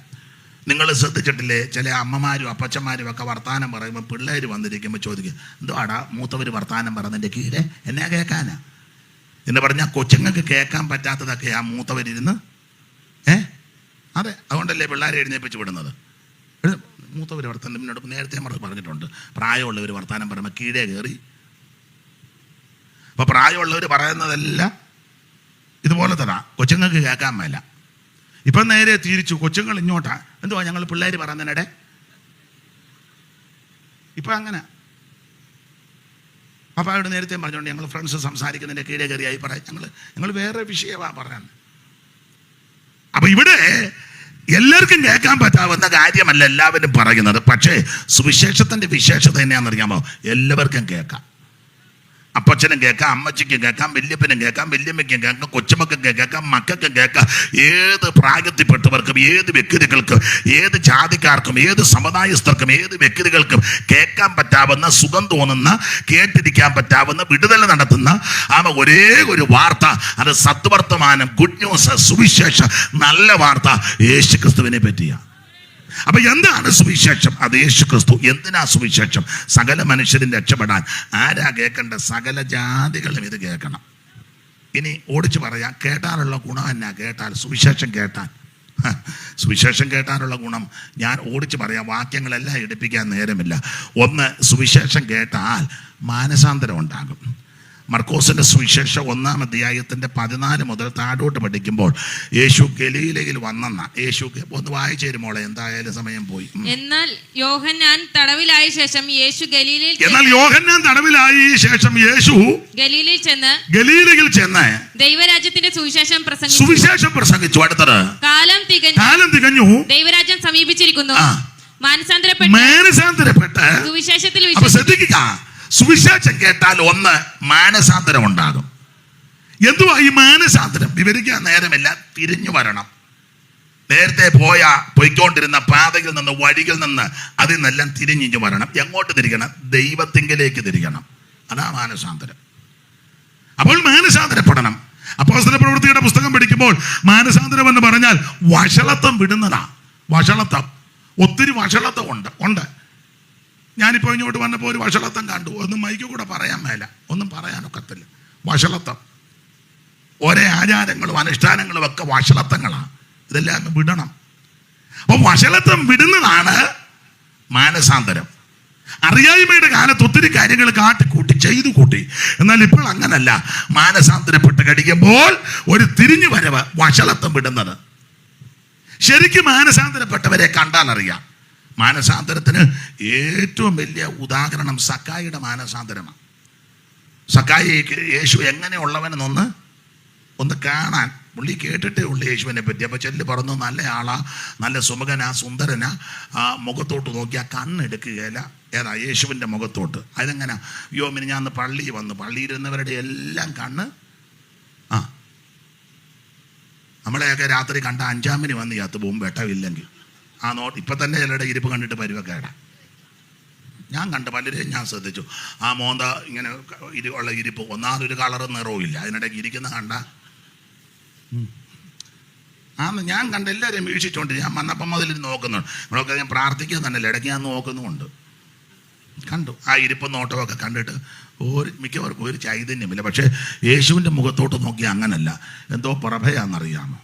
[SPEAKER 1] നിങ്ങൾ ശ്രദ്ധിച്ചിട്ടില്ലേ? ചില അമ്മമാരും അപ്പച്ചന്മാരും ഒക്കെ വർത്താനം പറയുമ്പോൾ പിള്ളേർ വന്നിരിക്കുമ്പോൾ ചോദിക്കും, എന്തുവാടാ മൂത്തവർ വർത്താനം പറഞ്ഞതിൻ്റെ കീഴെ എന്നാ കേൾക്കാനാ എന്ന് പറഞ്ഞാൽ കൊച്ചുങ്ങൾക്ക് കേൾക്കാൻ പറ്റാത്തതൊക്കെ ആ മൂത്തവരിരുന്ന് അതെ, അതുകൊണ്ടല്ലേ പിള്ളേരെ എഴുന്നേപ്പിച്ച് വിടുന്നത്. മൂത്തവർ വർത്താനം മുന്നോട്ട് നേരത്തെ നമ്മൾ പറഞ്ഞിട്ടുണ്ട്. പ്രായമുള്ളവർ വർത്താനം പറയുമ്പോൾ കീഴേ കയറി. അപ്പോൾ പ്രായമുള്ളവർ പറയുന്നതെല്ലാം ഇതുപോലെ തന്നെ കൊച്ചുങ്ങൾക്ക് കേൾക്കാൻ മേല. ഇപ്പം നേരെ തിരിച്ചു, കൊച്ചുങ്ങൾ ഇങ്ങോട്ടാ. എന്തുവാ ഞങ്ങൾ പിള്ളേർ പറയുന്നതിനിടെ ഇപ്പം അങ്ങനെ. പാപ്പായോട് നേരത്തെ പറഞ്ഞുകൊണ്ട് ഞങ്ങൾ ഫ്രണ്ട്സ് സംസാരിക്കുന്നതിൻ്റെ കീഴേ കയറിയായി പറയാം. ഞങ്ങൾ വേറെ വിഷയമാണ് പറയാൻ. അപ്പം ഇവിടെ എല്ലാവർക്കും കേൾക്കാൻ പറ്റാവുന്ന കാര്യമല്ല എല്ലാവരും പറയുന്നത്. പക്ഷേ സുവിശേഷത്തിൻ്റെ വിശേഷത എന്നാണെന്നറിയാമോ? എല്ലാവർക്കും കേൾക്കാം. അപ്പച്ചനും കേൾക്കാം, അമ്മച്ചിക്കും കേൾക്കാം, വല്യപ്പനും കേൾക്കാം, വല്യമ്മയ്ക്കും കേൾക്കാം, കൊച്ചുമക്കൾക്കും കേൾക്കാം, മക്കൾക്കും കേൾക്കാം. ഏത് പ്രായത്തിൽപ്പെട്ടവർക്കും, ഏത് വ്യക്തികൾക്കും, ഏത് ജാതിക്കാർക്കും, ഏത് സമുദായസ്ഥർക്കും, ഏത് വ്യക്തികൾക്കും കേൾക്കാൻ പറ്റാവുന്ന, സുഖം തോന്നുന്ന, കേട്ടിരിക്കാൻ പറ്റാവുന്ന, വിടുതൽ നടത്തുന്ന ഒരേ ഒരു വാർത്ത, അത് സത്വർത്തമാനം, ഗുഡ് ന്യൂസ്, സുവിശേഷം, നല്ല വാർത്ത യേശുക്രിസ്തുവിനെ പറ്റിയാണ്. അപ്പൊ എന്താണ് സുവിശേഷം? അത് യേശുക്രിസ്തു. എന്തിനാ സുവിശേഷം? സകല മനുഷ്യരും രക്ഷപ്പെടാൻ. ആരാ കേൾക്കേണ്ട? സകല ജാതികളും ഇത് കേൾക്കണം. ഇനി ഓടിച്ചു പറയാം, കേട്ടാലുള്ള ഗുണം എന്നാ? കേട്ടാൽ സുവിശേഷം കേട്ടാനുള്ള ഗുണം ഞാൻ ഓടിച്ചു പറയാം. വാക്യങ്ങളെല്ലാം എടുപ്പിക്കാൻ നേരമില്ല. ഒന്ന്, സുവിശേഷം കേട്ടാൽ മാനസാന്തരം ഉണ്ടാകും. മർക്കോസിന്റെ സുവിശേഷം 1 അധ്യായത്തിന്റെ 14 മുതൽ താഴോട്ട് പഠിക്കുമ്പോൾ യേശു ഗലീലയിൽ വന്നെന്ന യേശു ഒന്ന് വായിച്ചു തരുമോളെ, എന്തായാലും സമയം പോയി.
[SPEAKER 2] എന്നാൽ യോഹന്നാൻ തടവിലായ ശേഷം യേശു ഗലീലയിൽ
[SPEAKER 1] ഗലീലയിൽ ചെന്ന്
[SPEAKER 2] ദൈവരാജ്യത്തിന്റെ
[SPEAKER 1] സുവിശേഷം പ്രസംഗിച്ചു. അടുത്തത്,
[SPEAKER 2] കാലം തികഞ്ഞു, ദൈവരാജ്യം സമീപിച്ചിരിക്കുന്നു, മാനസാന്തരപ്പെട്ട് സുവിശേഷത്തിൽ
[SPEAKER 1] ശ്രദ്ധിക്കുക. സുവിശേഷം കേട്ടാൽ ഒന്ന്, മാനസാന്തരം ഉണ്ടാകും. എന്തുവാ ഈ മാനസാന്തരം? വിവരിക്കാൻ നേരമില്ല, തിരിഞ്ഞു വരണം. നേരത്തെ പോയിക്കൊണ്ടിരുന്ന പാതയിൽ നിന്ന്, വഴിയിൽ നിന്ന്, അതിൽ നിന്നെല്ലാം തിരിഞ്ഞു വരണം. എങ്ങോട്ട് തിരിക്കണം? ദൈവത്തിങ്കിലേക്ക് തിരിക്കണം. അതാ മാനസാന്തരം. അപ്പോൾ മാനസാന്തരപ്പെടണം. അപ്പോസ്തല പ്രവൃത്തിയുടെ പുസ്തകം പഠിക്കുമ്പോൾ മാനസാന്തരം എന്ന് പറഞ്ഞാൽ വഷളത്വം വിടുന്നതാ. വഷളത്വം, ഒത്തിരി വഷളത്വം ഉണ്ട്. ഞാനിപ്പോൾ ഇങ്ങോട്ട് വന്നപ്പോൾ ഒരു വഷളത്വം കണ്ടു. ഒന്നും മൈക്ക് കൂടെ പറയാൻ മേല, ഒന്നും പറയാനൊക്കത്തില്ല. വഷളത്വം, ഒരേ ആചാരങ്ങളും അനുഷ്ഠാനങ്ങളും ഒക്കെ വഷളത്വങ്ങളാണ്. ഇതെല്ലാം അങ്ങ് വിടണം. അപ്പോൾ വഷളത്വം വിടുന്നതാണ് മാനസാന്തരം. അറിയായ്മയുടെ കാലത്ത് ഒത്തിരി കാര്യങ്ങൾ കാട്ടിക്കൂട്ടി ചെയ്തു കൂട്ടി. എന്നാൽ ഇപ്പോൾ അങ്ങനല്ല. മാനസാന്തരപ്പെട്ട് കഴിയുമ്പോൾ ഒരു തിരിഞ്ഞു വരവ്, വഷളത്വം വിടുന്നത്. ശരിക്കും മാനസാന്തരപ്പെട്ടവരെ കണ്ടാൽ അറിയാം. മാനസാന്തരത്തിന് ഏറ്റവും വലിയ ഉദാഹരണം സക്കായിയുടെ മാനസാന്തരമാണ്. സക്കായിക്ക് യേശു എങ്ങനെയുള്ളവനെന്നൊന്ന് കാണാൻ പുള്ളി കേട്ടിട്ടേ ഉള്ളൂ യേശുവിനെ പറ്റി. അപ്പോൾ ചെല്ല് പറഞ്ഞു, നല്ല ആളാ, നല്ല സുമുഖനാ, സുന്ദരനാ. ആ മുഖത്തോട്ട് നോക്കി ആ കണ്ണെടുക്കുകയില്ല. ഏതാ? യേശുവിൻ്റെ മുഖത്തോട്ട്. അതെങ്ങനെ? യോമിന് ഞാൻ പള്ളി വന്നു, പള്ളിയിരുന്നവരുടെ എല്ലാം കണ്ണ് നമ്മളെയൊക്കെ രാത്രി കണ്ട 5-ാം വന്ന് ചത്തു പോകും വെട്ടമില്ലെങ്കിൽ. ആ നോട്ട് ഇപ്പം തന്നെ ചിലരുടെ ഇരിപ്പ് കണ്ടിട്ട് പരുവക്കേടാ. ഞാൻ കണ്ട് പലരെയും ഞാൻ ശ്രദ്ധിച്ചു. ആ മോന്ത ഇങ്ങനെ ഉള്ള ഇരിപ്പ്, ഒന്നാമതൊരു കളറും നിറവും ഇല്ല, അതിനിടയ്ക്ക് ഇരിക്കുന്ന കണ്ട ഞാൻ കണ്ട എല്ലാവരെയും വീക്ഷിച്ചുകൊണ്ട് ഞാൻ വന്നപ്പം മുതൽ നോക്കുന്നുണ്ട്. നമ്മളൊക്കെ ഞാൻ പ്രാർത്ഥിക്കാൻ തന്നെയല്ല, ഇടയ്ക്ക് ഞാൻ നോക്കുന്നുമുണ്ട്. കണ്ടു ആ ഇരിപ്പ് നോട്ടമൊക്കെ കണ്ടിട്ട് മിക്കവർക്കും ഒരു ചൈതന്യമില്ല. പക്ഷേ യേശുവിൻ്റെ മുഖത്തോട്ട് നോക്കി അങ്ങനല്ല, എന്തോ പ്രഭയാണെന്നറിയാമോ.